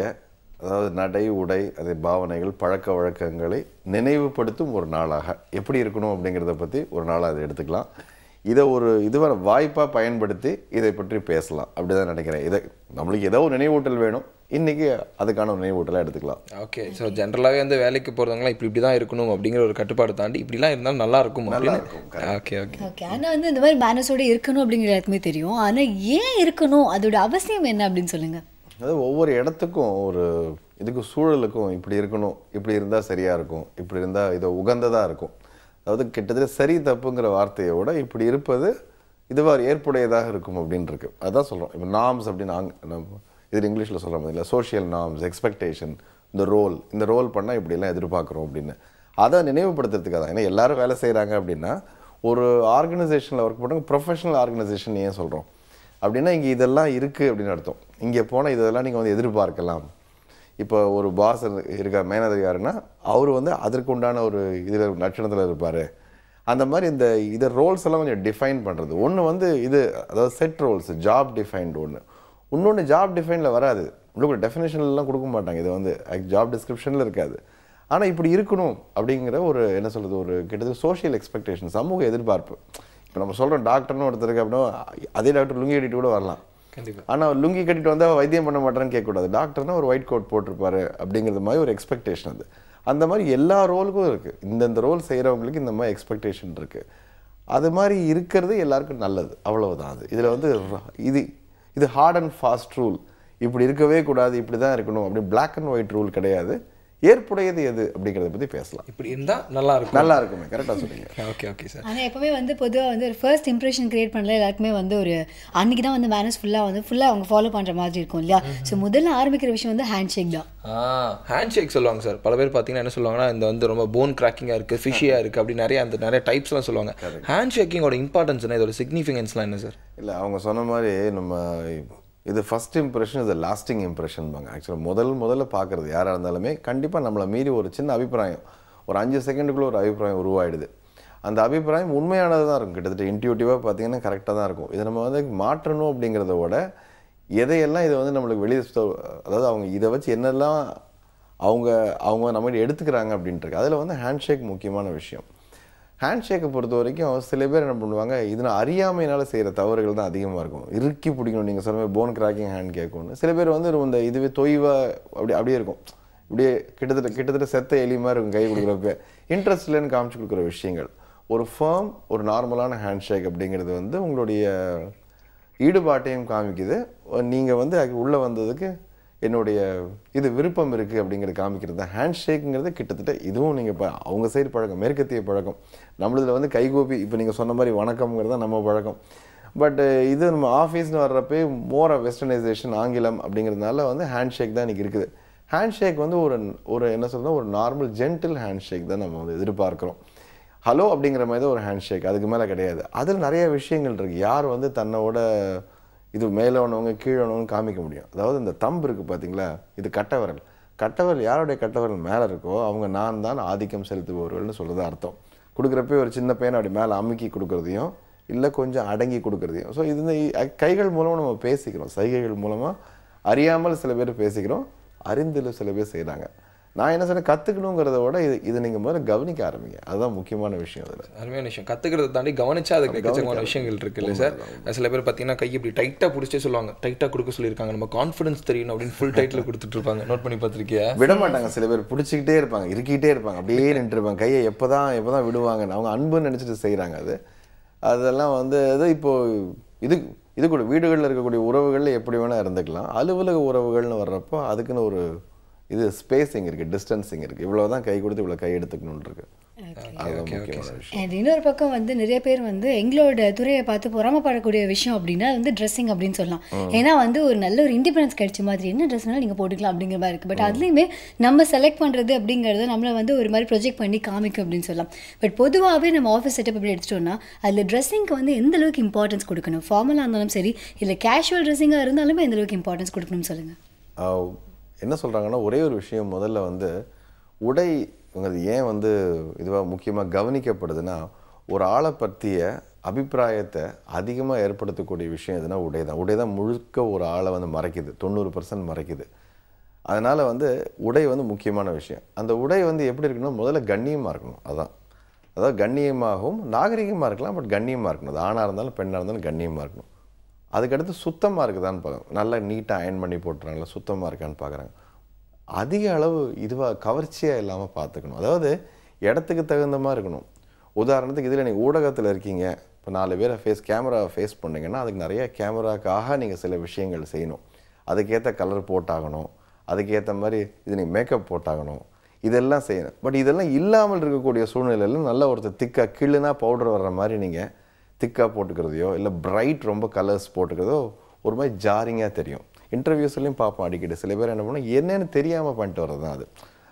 [SPEAKER 5] அதாவது நடை உடை அதே பாவனைகள் பழக்க வழக்கங்களை நினைவுபடுத்தும் ஒரு நாளாக எப்படி இருக்கணும் அப்படிங்கிறத பற்றி ஒரு நாளாக அதை எடுத்துக்கலாம். இதை ஒரு இதுவரை வாய்ப்பாக பயன்படுத்தி இதை பற்றி பேசலாம் அப்படி தான் நினைக்கிறேன். இதை நம்மளுக்கு ஏதோ ஒரு நினைவூட்டல் வேணும், இன்றைக்கி அதுக்கான ஒரு நினைவூட்டலாக எடுத்துக்கலாம்.
[SPEAKER 2] ஓகே, ஸோ ஜென்ரலாகவே வந்து வேலைக்கு போகிறவங்களாம் இப்படி தான் இருக்கணும் அப்படிங்கிற ஒரு கட்டுப்பாடு தாண்டி இப்படிலாம் இருந்தாலும் நல்லா இருக்கும். Okay okay
[SPEAKER 1] okay. ஆனால் வந்து இந்த மாதிரி மேனர்ஸோடு இருக்கணும் அப்படிங்கிற எல்லாத்துக்குமே தெரியும். ஆனால் ஏன் இருக்கணும், அதோட அவசியம் என்ன அப்படின்னு சொல்லுங்கள்.
[SPEAKER 5] அதாவது ஒவ்வொரு இடத்துக்கும் ஒரு இதுக்கு சூழலுக்கும் இப்படி இருக்கணும், இப்படி இருந்தால் சரியாக இருக்கும், இப்படி இருந்தால் இது உகந்ததாக இருக்கும். அதாவது கிட்டத்தட்ட சரி தப்புங்கிற வார்த்தையோட இப்படி இருப்பது இதுவாக ஏற்புடையதாக இருக்கும் அப்படின்னு இருக்கு. அதான் சொல்கிறோம். இப்போ நார்ம்ஸ் அப்படின்னு இது இங்கிலீஷில் சொல்கிற மாதிரி இல்லை, சோஷியல் நார்ம்ஸ், எக்ஸ்பெக்டேஷன், இந்த ரோல் பண்ணால் இப்படிலாம் எதிர்பார்க்குறோம் அப்படின்னு அதை நினைவுபடுத்துறதுக்காக தான். ஏன்னா எல்லோரும் வேலை செய்கிறாங்க அப்படின்னா ஒரு ஆர்கனைசேஷனில் ஒர்க் பண்ணுறாங்க. ப்ரொஃபஷனல் ஆர்கனைசேஷன் ஏன் சொல்கிறோம், அப்படின்னா இங்கே இதெல்லாம் இருக்குது அப்படின்னு அர்த்தம். இங்கே போனால் இதெல்லாம் நீங்கள் வந்து எதிர்பார்க்கலாம். இப்போ ஒரு பாஸ் இருக்கார், மேனேஜர் யாருன்னா அவர் வந்து அதற்கு உண்டான ஒரு இதில் லட்சணத்தில் இருப்பார். அந்த மாதிரி இதை ரோல்ஸ் எல்லாம் கொஞ்சம் டிஃபைன் பண்ணுறது. ஒன்று வந்து இது அதாவது செட் ரோல்ஸ், ஜாப் டிஃபைன்டு ஒன்று. இன்னொன்று ஜாப் டிஃபைனில் வராது, உங்களுக்கு டெஃபினேஷன்லாம் கொடுக்க மாட்டாங்க. இது வந்து ஜாப் டிஸ்கிரிப்ஷனில் இருக்காது. ஆனால் இப்படி இருக்கணும் அப்படிங்கிற ஒரு என்ன சொல்கிறது, ஒரு கிட்டத்தட்ட சோஷியல் எக்ஸ்பெக்டேஷன், சமூக எதிர்பார்ப்பு. இப்போ நம்ம சொல்கிறோம் டாக்டர்னு ஒருத்தருக்கு அப்படின்னா அதே டாக்டர் லுங்கி கட்டிட்டு கூட வரலாம். ஆனால் லுங்கி கட்டிட்டு வந்தால் வைத்தியம் பண்ண மாட்டேன்னு கேட்கக்கூடாது. டாக்டர்னா ஒரு ஒயிட் கோட் போட்டிருப்பாரு அப்படிங்கிறது மாதிரி ஒரு எக்ஸ்பெக்டேஷன். அது அந்த மாதிரி எல்லா ரோலுக்கும் இருக்குது. இந்தந்த ரோல் செய்கிறவங்களுக்கு இந்த மாதிரி எக்ஸ்பெக்டேஷன் இருக்குது. அது மாதிரி இருக்கிறது எல்லாருக்கும் நல்லது, அவ்வளவுதான். அது இதில் வந்து இது ஹார்ட் அண்ட் ஃபாஸ்ட் ரூல், இப்படி இருக்கவே கூடாது, இப்படி தான் இருக்கணும் அப்படி பிளாக் அண்ட் ஒயிட் ரூல் கிடையாது. ஏற்புடையது எது அப்படிங்கிறத பற்றி பேசலாம்.
[SPEAKER 2] இப்படி இருந்தால் நல்லா
[SPEAKER 5] இருக்குமே. கரெக்டாக சொன்னீங்க.
[SPEAKER 2] Okay sir.
[SPEAKER 1] ஆனால் எப்போவுமே வந்து பொதுவாக வந்து ஒரு ஃபர்ஸ்ட் இம்ப்ரெஷன் கிரியேட் பண்ணல எல்லாருக்குமே வந்து ஒரு அன்றைக்கி தான் வந்து மேனேஜ் ஃபுல்லாக அவங்க ஃபாலோ பண்ணுற மாதிரி இருக்கும் இல்லையா? ஸோ முதல்ல ஆரம்பிக்கிற விஷயம் வந்து ஹேண்ட் ஷேக் தான்.
[SPEAKER 2] ஹேண்ட் ஷேக் சொல்லுவாங்க சார். பல பேர் பார்த்தீங்கன்னா என்ன சொல்லுவாங்கன்னா, இந்த வந்து ரொம்ப போன் கிராக்கிங்காக இருக்குது, ஃபிஷியாக இருக்குது, அப்படி நிறைய டைப்ஸ்லாம் சொல்லுவாங்க. ஹேண்ட் ஷேக்கிங்கோட இம்பார்ட்டன்ஸ் என்ன, இதோட சிக்னிஃபிகன்ஸ்லாம் என்ன சார்?
[SPEAKER 5] இல்லை, அவங்க சொன்ன மாதிரி நம்ம இது ஃபஸ்ட் இம்ப்ரெஷன், இது லாஸ்டிங் இம்ப்ரெஷன் பாங்க. ஆக்சுவலாக முதல்ல பார்க்குறது யாராக இருந்தாலுமே கண்டிப்பாக நம்மளை மீறி ஒரு சின்ன அபிப்பிராயம், ஒரு 5 செகண்டுக்குள்ளே ஒரு அபிப்பிராயம் உருவாயிடுது. அந்த அபிப்பிராயம் உண்மையானது தான் இருக்கும், கிட்டத்தட்ட இன்ட்யூட்டிவாக பார்த்தீங்கன்னா கரெக்டாக தான் இருக்கும். இதை நம்ம வந்து மாற்றணும் அப்படிங்கிறத விட எதையெல்லாம் இதை வந்து நம்மளுக்கு வெளியே, அதாவது அவங்க இதை வச்சு என்னெல்லாம் அவங்க நம்மகிட்ட எடுத்துக்கிறாங்க அப்படின்ட்டு அதில் வந்து ஹேண்ட் ஷேக் முக்கியமான விஷயம். ஹேண்ட் ஷேக்கை பொறுத்த வரைக்கும் சில பேர் என்ன பண்ணுவாங்க, இதனால் அறியாமையினால் செய்கிற தவறுகள் தான் அதிகமாக இருக்கும். இறுக்கி பிடிக்கணும், நீங்கள் சொல்ல போன் கிராக்கிங் ஹேண்ட் கேட்கணும். சில பேர் வந்து இந்த இதுவே தொய்வாக அப்படியே இருக்கும், இப்படியே கிட்டத்தட்ட செத்த எலி மாதிரி இருக்கும் கை கொடுக்குறப்ப. இன்ட்ரெஸ்ட் இல்லைன்னு காமிச்சு கொடுக்குற விஷயங்கள். ஒரு ஃபர்ம், ஒரு நார்மலான ஹேண்ட் ஷேக் அப்படிங்கிறது வந்து உங்களுடைய ஈடுபாட்டையும் காமிக்குது. நீங்கள் வந்து உள்ளே வந்ததுக்கு என்னுடைய இது விருப்பம் இருக்குது அப்படிங்கிறது காமிக்கிறது தான் ஹேண்ட் ஷேக்குங்கிறது. கிட்டத்தட்ட இதுவும் நீங்கள் இப்போ அவங்க சைடு பழக்கம், மேற்கத்திய பழக்கம். நம்மளதில் வந்து கைகோப்பி, இப்போ நீங்கள் சொன்ன மாதிரி வணக்கம்ங்கிறது தான் நம்ம பழக்கம். பட் இது நம்ம ஆஃபீஸ்னு வர்றப்போ மோர் வெஸ்டர்னைசேஷன், ஆங்கிலம் அப்படிங்கிறதுனால வந்து ஹேண்ட் ஷேக் தான் இன்றைக்கி இருக்குது. ஹேண்ட் ஷேக் வந்து ஒரு என்ன சொல்கிறோம், ஒரு நார்மல் ஜென்டில் ஹேண்ட் ஷேக் தான் நம்ம வந்து எதிர்பார்க்குறோம். ஹலோ அப்படிங்கிற மாதிரி தான் ஒரு ஹேண்ட் ஷேக், அதுக்கு மேலே கிடையாது. அதில் நிறைய விஷயங்கள் இருக்குது. யார் வந்து தன்னோட இது மேலவனவங்க கீழவனவங்க காமிக்க முடியும். அதாவது இந்த தம்பு இருக்குது பார்த்தீங்களா, இது கட்டவரல் யாருடைய கட்டவரல் மேலே இருக்கோ அவங்க நான் தான் ஆதிக்கம் செலுத்துபவர்கள்னு சொல்கிறது அர்த்தம். கொடுக்குறப்ப ஒரு சின்ன பையனை அப்படி மேலே அமுக்கி கொடுக்குறதையும் இல்லை கொஞ்சம் அடங்கி கொடுக்குறதையும். ஸோ இது கைகள் மூலமாக நம்ம பேசிக்கிறோம், சைகைகள் மூலமாக அறியாமல் சில பேர் பேசிக்கிறோம், அறிந்தில் சில பேர் செய்கிறாங்க. நான் என்ன சொன்னேன், கற்றுக்கணுங்கிறத விட இது நீங்கள் முதல்ல கவனிக்க ஆரம்பிங்க, அதுதான் முக்கியமான விஷயம். அதில்
[SPEAKER 2] அருமையான விஷயம். கற்றுக்கிறத தாண்டி கவனிச்சா அதுக்கு எக்கச்சக்கமான விஷயங்கள் இருக்குல்ல சார். சில பேர் பார்த்தீங்கன்னா கை இப்படி டைட்டாக பிடிச்சே சொல்லுவாங்க, டைட்டாக கொடுக்க சொல்லியிருக்காங்க, நம்ம கான்ஃபிடன்ஸ் தெரியணும் அப்படின்னு ஃபுல் டைட்டில் கொடுத்துட்டு இருப்பாங்க. நோட் பண்ணி பார்த்துருக்கியா?
[SPEAKER 5] விட மாட்டாங்க. சில பேர் பிடிச்சிக்கிட்டே இருப்பாங்க, இருக்கிட்டே இருப்பாங்க, அப்படியே நின்றுருப்பாங்க. கையை எப்போ தான் விடுவாங்கன்னு அவங்க அன்புன்னு நினச்சிட்டு செய்கிறாங்க. அதெல்லாம் வந்து இப்போது இது கூட வீடுகளில் இருக்கக்கூடிய உறவுகளில் எப்படி வேணால் இருந்துக்கலாம். அலுவலக உறவுகள்னு வர்றப்போ அதுக்குன்னு ஒரு இது ஸ்பேஸிங் இருக்குது, டிஸ்டன்சிங் இருக்குது. இவ்வளோ தான் கை கொடுத்து இவ்வளோ கை எடுத்துக்கணும்னு இருக்கு.
[SPEAKER 1] இன்னொரு பக்கம் வந்து நிறைய பேர் வந்து எங்களோட துறையை பார்த்து பொறாமப்படக்கூடிய விஷயம் அப்படின்னா வந்து ட்ரெஸ்ஸிங் அப்படின்னு சொல்லலாம். ஏன்னா வந்து ஒரு நல்ல ஒரு இண்டிபெண்டன்ஸ் கிடைச்ச மாதிரி என்ன ட்ரெஸ்னாலும் நீங்கள் போட்டுக்கலாம் அப்படிங்கிற மாதிரி இருக்குது. பட் அதுலேயுமே நம்ம செலக்ட் பண்ணுறது அப்படிங்கிறது நம்மளை வந்து ஒரு மாதிரி ப்ரொஜெக்ட் பண்ணி காமிக்கும் அப்படின்னு சொல்லலாம். பட் பொதுவாகவே நம்ம ஆஃபீஸ் செட்டப் அப்படி எடுத்துட்டோம்னா அதில் ட்ரெஸ்ஸிங்க்கு வந்து எந்த அளவுக்கு இம்பார்ட்டன்ஸ் கொடுக்கணும்? ஃபார்மலாக இருந்தாலும் சரி, இல்லை கேஷுவல் ட்ரெஸ்ஸிங்காக இருந்தாலுமே எந்த அளவுக்கு இம்பார்ட்டன்ஸ் கொடுக்கணும்னு சொல்லுங்கள்.
[SPEAKER 5] என்ன சொல்கிறாங்கன்னா, ஒரே ஒரு விஷயம் முதல்ல வந்து உடை ஏன் வந்து இதுவாக முக்கியமாக கவனிக்கப்படுதுன்னா, ஒரு ஆளை பற்றிய அபிப்பிராயத்தை அதிகமாக ஏற்படுத்தக்கூடிய விஷயம் எதுனா உடை தான் முழுக்க ஒரு ஆளை வந்து மறைக்குது, 90% மறைக்குது. அதனால் வந்து உடை வந்து முக்கியமான விஷயம். அந்த உடை வந்து எப்படி இருக்கணும், முதல்ல கண்ணியமாக இருக்கணும். அதாவது கண்ணியமாகவும் நாகரிகமாக இருக்கலாம், பட் கண்ணியமாக இருக்கணும். அது ஆணாக இருந்தாலும் பெண்ணாக இருந்தாலும் கண்ணியமாக இருக்கணும். அதுக்கடுத்து சுத்தமாக இருக்குதான்னு பார்க்குறாங்க, நல்லா நீட்டாக அயன் பண்ணி போட்டுறாங்களா, சுத்தமாக இருக்கான்னு பார்க்குறாங்க. அதிக அளவு கவர்ச்சியாக இல்லாமல் பார்த்துக்கணும். அதாவது இடத்துக்கு தகுந்த மாதிரி இருக்கணும். உதாரணத்துக்கு இதில் நீங்கள் ஊடகத்தில் இருக்கீங்க, இப்போ 4 பேரை கேமராவை ஃபேஸ் பண்ணிங்கன்னா அதுக்கு நிறைய கேமராக்காக நீங்கள் சில விஷயங்கள் செய்யணும். அதுக்கேற்ற கலர் போட்டாகணும், அதுக்கேற்ற மாதிரி நீங்கள் மேக்கப் போட்டாகணும், இதெல்லாம் செய்யணும். பட் இதெல்லாம் இல்லாமல் இருக்கக்கூடிய சூழ்நிலையில் நல்ல ஒருத்தர் திக்காக கிள்ளுனா பவுடர் வர்ற மாதிரி நீங்கள் திக்காக போட்டுக்கிறதையோ இல்லை பிரைட் ரொம்ப கலர்ஸ் போட்டுக்கிறதோ ஒரு மாதிரி ஜாரிங்காக தெரியும். இன்டர்வியூஸ்லையும் பார்ப்போம் அடிக்கடி. சில பேர் என்ன பண்ணால் என்னென்னு தெரியாமல் பண்ணிட்டு வர்றது தான் அது.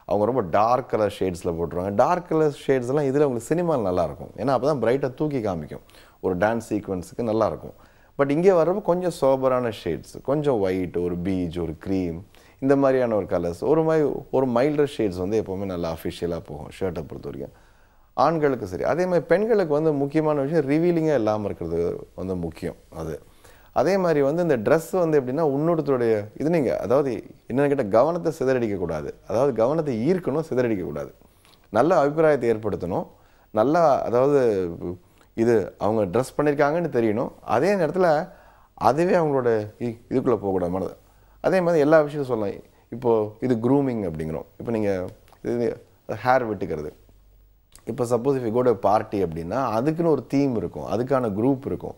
[SPEAKER 5] அவங்க ரொம்ப டார்க் கலர் ஷேட்ஸில் போட்டுருவாங்க. டார்க் கலர் ஷேட்ஸ்லாம் இதில் உங்களுக்கு சினிமாவில் நல்லாயிருக்கும், ஏன்னா அப்போ தான் பிரைட்டாக தூக்கி காமிக்கும். ஒரு டான்ஸ் சீக்வன்ஸுக்கு நல்லாயிருக்கும். பட் இங்கே வர்றப்போ கொஞ்சம் சோபரான ஷேட்ஸ், கொஞ்சம் ஒயிட், ஒரு பீச், ஒரு க்ரீம், இந்த மாதிரியான ஒரு கலர்ஸ், ஒரு மைல்டர் ஷேட்ஸ் வந்து எப்போவுமே நல்லா அஃபிஷியலாக போகும் ஷர்ட்டை பொறுத்த வரைக்கும். ஆண்களுக்கு சரி. அதே மாதிரி பெண்களுக்கு வந்து முக்கியமான விஷயம் ரிவீலிங்காக இல்லாமல் இருக்கிறது வந்து முக்கியம். அதே மாதிரி வந்து இந்த ட்ரெஸ் வந்து எப்படின்னா இன்னொருத்தருடைய இது நீங்கள் அதாவது என்னென்னு கேட்டால் கவனத்தை சிதறடிக்கக்கூடாது. அதாவது கவனத்தை ஈர்க்கணும், சிதறடிக்கக்கூடாது. நல்ல அபிப்பிராயத்தை ஏற்படுத்தணும். நல்லா அதாவது இது அவங்க ட்ரெஸ் பண்ணியிருக்காங்கன்னு தெரியணும். அதே நேரத்தில் அதுவே அவங்களோட இதுக்குள்ளே போகக்கூடாது மனது. அதே மாதிரி எல்லா விஷயத்தையும் சொல்லலாம். இப்போது இது க்ரூமிங் அப்படிங்கிறோம். இப்போ நீங்கள் இது ஹேர் வெட்டுக்கிறது. இப்போ suppose if you go to party அப்படின்னா அதுக்குன்னு ஒரு தீம் இருக்கும், அதுக்கான குரூப் இருக்கும்,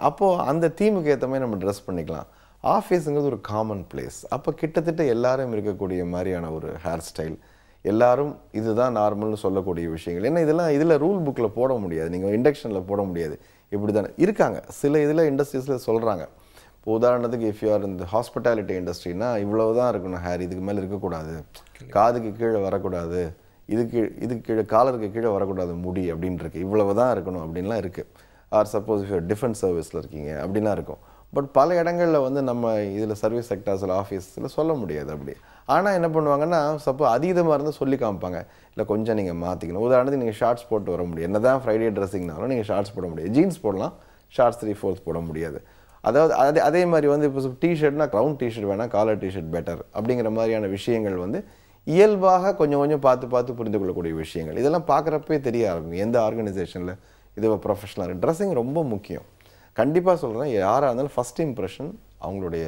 [SPEAKER 5] அப்போது அந்த தீமுக்கு ஏற்ற மாதிரி நம்ம ட்ரெஸ் பண்ணிக்கலாம். ஆஃபீஸுங்கிறது ஒரு காமன் பிளேஸ். அப்போ கிட்டத்தட்ட எல்லாரும் இருக்கக்கூடிய மாதிரியான ஒரு ஹேர் ஸ்டைல், எல்லாரும் இதுதான் நார்மல்னு சொல்லக்கூடிய விஷயங்கள். ஏன்னா இதில் ரூல் புக்கில் போட முடியாது, நீங்கள் இண்டக்ஷனில் போட முடியாது. இப்படி தானே இருக்காங்க சில இதில் இண்டஸ்ட்ரீஸில் சொல்கிறாங்க. இப்போ உதாரணத்துக்கு இஃப் யூ ஆர் இந்த ஹாஸ்பிட்டாலிட்டி இண்டஸ்ட்ரினா இவ்வளவு தான் இருக்கணும் ஹேர், இதுக்கு மேலே இருக்கக்கூடாது, காதுக்கு கீழே வரக்கூடாது, இதுக்கு கீழே காலருக்கு கீழே வரக்கூடாது முடி அப்படின்னு இருக்குது, இவ்வளவு தான் இருக்கணும் அப்படின்லாம் இருக்குது. ஆர் சப்போஸ் இஃப் டிஃபென்ஸ் சர்வீஸில் இருக்கீங்க அப்படின்லாம் இருக்கும். பட் பல இடங்களில் வந்து நம்ம இதில் சர்வீஸ் செக்டர்ஸில் ஆஃபீஸில் சொல்ல முடியாது அப்படி. ஆனால் என்ன பண்ணுவாங்கன்னா சப்போஸ் அதீதமாக இருந்து சொல்லி காமிப்பாங்க, இல்லை கொஞ்சம் நீங்கள் மாற்றிக்கணும். உதாரணத்துக்கு நீங்கள் ஷார்ட்ஸ் போட்டு வர முடியும், என்ன தான் ஃப்ரைடே ட்ரெஸ்ஸிங்னாலும் நீங்கள் ஷார்ட்ஸ் போட முடியாது. ஜீன்ஸ் போடலாம், ஷார்ட்ஸ் 3/4 போட முடியாது. அதாவது அதே மாதிரி வந்து இப்போ டிஷர்ட்னா ரவுண்ட் டிஷர்ட் வேணால் காலர் டிஷர்ட் பெட்டர் அப்படிங்கிற மாதிரியான விஷயங்கள் வந்து இயல்பாக கொஞ்சம் கொஞ்சம் பார்த்து புரிந்து கொள்ளக்கூடிய விஷயங்கள். இதெல்லாம் பார்க்குறப்பே தெரிய ஆரம்பிக்கும் எந்த ஆர்கனைசேஷனில் இது ப்ரொஃபஷனலாக ட்ரெஸ்ஸிங் ரொம்ப முக்கியம். கண்டிப்பாக சொல்கிறேன், யாராக இருந்தாலும் ஃபஸ்ட் இம்ப்ரெஷன் அவங்களுடைய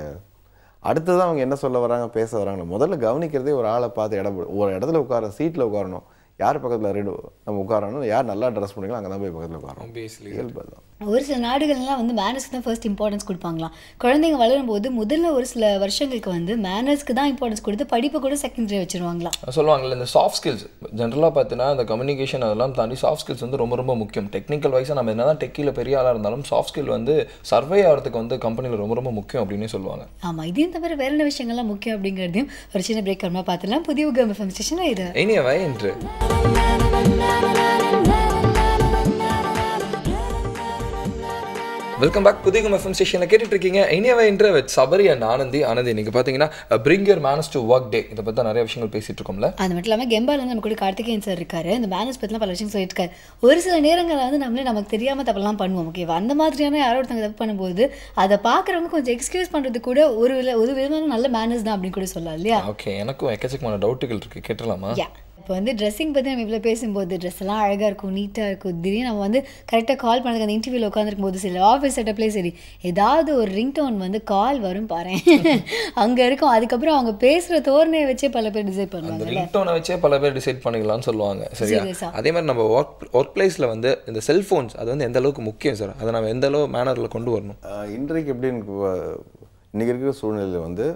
[SPEAKER 5] அடுத்ததான் அவங்க என்ன சொல்ல வராங்க பேச வராங்க முதல்ல கவனிக்கிறதே ஒரு ஆளை பார்த்து ஒரு இடத்துல உட்கார சீட்டில் உட்காரணும், யார் பக்கத்தில் நம்ம உட்காரணும், யார் நல்லா ட்ரெஸ் பண்ணிக்கலாம் அங்கே தான் போய் பக்கத்தில் உட்காரணும். இயல்பு தான்.
[SPEAKER 1] ஒரு சில நாடுகள்லாம் வந்து மேனர்ஸ்க்கு தான் ஃபர்ஸ்ட் இம்பார்ட்டன்ஸ் கொடுப்பாங்களாம். குழந்தைங்க வளரும் போது முதல்ல ஒரு சில வருஷங்களுக்கு வந்து மேனர்ஸ்க்கு தான் இம்பார்ட்டன்ஸ் கொடுத்து படிப்பை கூட செகண்டரி வச்சுருவாங்களாம்.
[SPEAKER 2] சொல்லுவாங்கல்ல இந்த சாஃப்ட் ஸ்கில்ஸ் ஜென்ரலாக பார்த்தீங்கன்னா இந்த கம்யூனிகேஷன் அதெல்லாம் தாண்டி சாஃப்ட் ஸ்கில்ஸ் வந்து ரொம்ப ரொம்ப முக்கியம். டெக்னிக்கல் வைஸாக நம்ம என்ன தான் டெக்கியில் பெரிய ஆளாக இருந்தாலும் சாஃப்ட் ஸ்கில் வந்து சர்வே ஆகிறதுக்கு வந்து கம்பெனியில் ரொம்ப ரொம்ப முக்கியம் அப்படின்னே சொல்லுவாங்க.
[SPEAKER 1] ஆமாம், இதையும் தவிர வேற என்ன விஷயங்கள்லாம் முக்கியம் அப்படிங்கிறதையும் ஒரு சின்ன பிரேக் கம்மா பார்த்துலாம். புதிய யுகம் எஃப்எம் ஸ்டேஷன் இது
[SPEAKER 2] இனியவை என்று வெல்கம் பேக். புதிய எஃப்எம் ஸ்டேஷனில் கேட்டுட்டு இருக்கீங்க இனியவை என்ற வித் சபரி அண்ட் ஆனந்தி. இன்னைக்கு பார்த்தீங்கன்னா bring your manners to work டே, இதை பற்றி நிறைய விஷயங்கள் பேசிட்டு இருக்கோம்ல.
[SPEAKER 1] அது மட்டும் இல்லாமல் கெம்பால நம்ம கூட கார்த்திகேயன் சார் இருக்காரு. இந்த மேனர்ஸ் பற்றிலாம் பல விஷயம் சொல்லிட்டு இருக்காரு. ஒரு சில நேரங்களில் வந்து நம்மளே நமக்கு தெரியாமல் தப்பெல்லாம் பண்ணுவோம். ஓகேவா, அந்த மாதிரியான யாரோ ஒருத்தவங்க தப்பு பண்ணும்போது அதை பார்க்குறவங்க கொஞ்சம் எக்ஸ்கியூஸ் பண்ணுறது கூட ஒரு விதமான நல்ல மேனர்ஸ் தான் அப்படின்னு கூட சொல்லலாம் இல்லையா?
[SPEAKER 2] ஓகே, எனக்கும் எக்கச்சக்கமான டவுட்டுகள் இருக்குது, கேட்டலாமா?
[SPEAKER 1] இப்போ வந்து ட்ரெஸ்ஸிங் பற்றி நம்ம இவ்வளோ பேசும்போது ட்ரெஸ் எல்லாம் அழகாக இருக்கும், நீட்டாக இருக்கும். திடீர்னு நம்ம வந்து கரெக்டாக கால் பண்ணுறதுக்கு அந்த இன்டர்வியூவில் உட்காந்துருக்கும் போது சரி ஆஃபீஸ் செட்டப்லேயே சரி ஏதாவது ஒரு ரிங்டோன் வந்து கால் வரும் பாரு அங்கே இருக்கும். அதுக்கப்புறம் அவங்க பேசுகிற தோரணையை வச்சே பல பேர் டிசைட் பண்ணுவாங்க.
[SPEAKER 2] ரிங்டோனை வச்சே பல பேர் டிசைட் பண்ணிக்கலாம்னு சொல்லுவாங்க. சரியா? அதே மாதிரி நம்ம ஒர்க் பிளேஸில் வந்து இந்த செல்ஃபோன்ஸ் அது வந்து எந்த அளவுக்கு முக்கியம் சார், அதை நம்ம எந்த அளவு மேனரில் கொண்டு வரணும்?
[SPEAKER 5] இன்றைக்கு எப்படின்னு இன்றைக்கி இருக்கிற சூழ்நிலையில் வந்து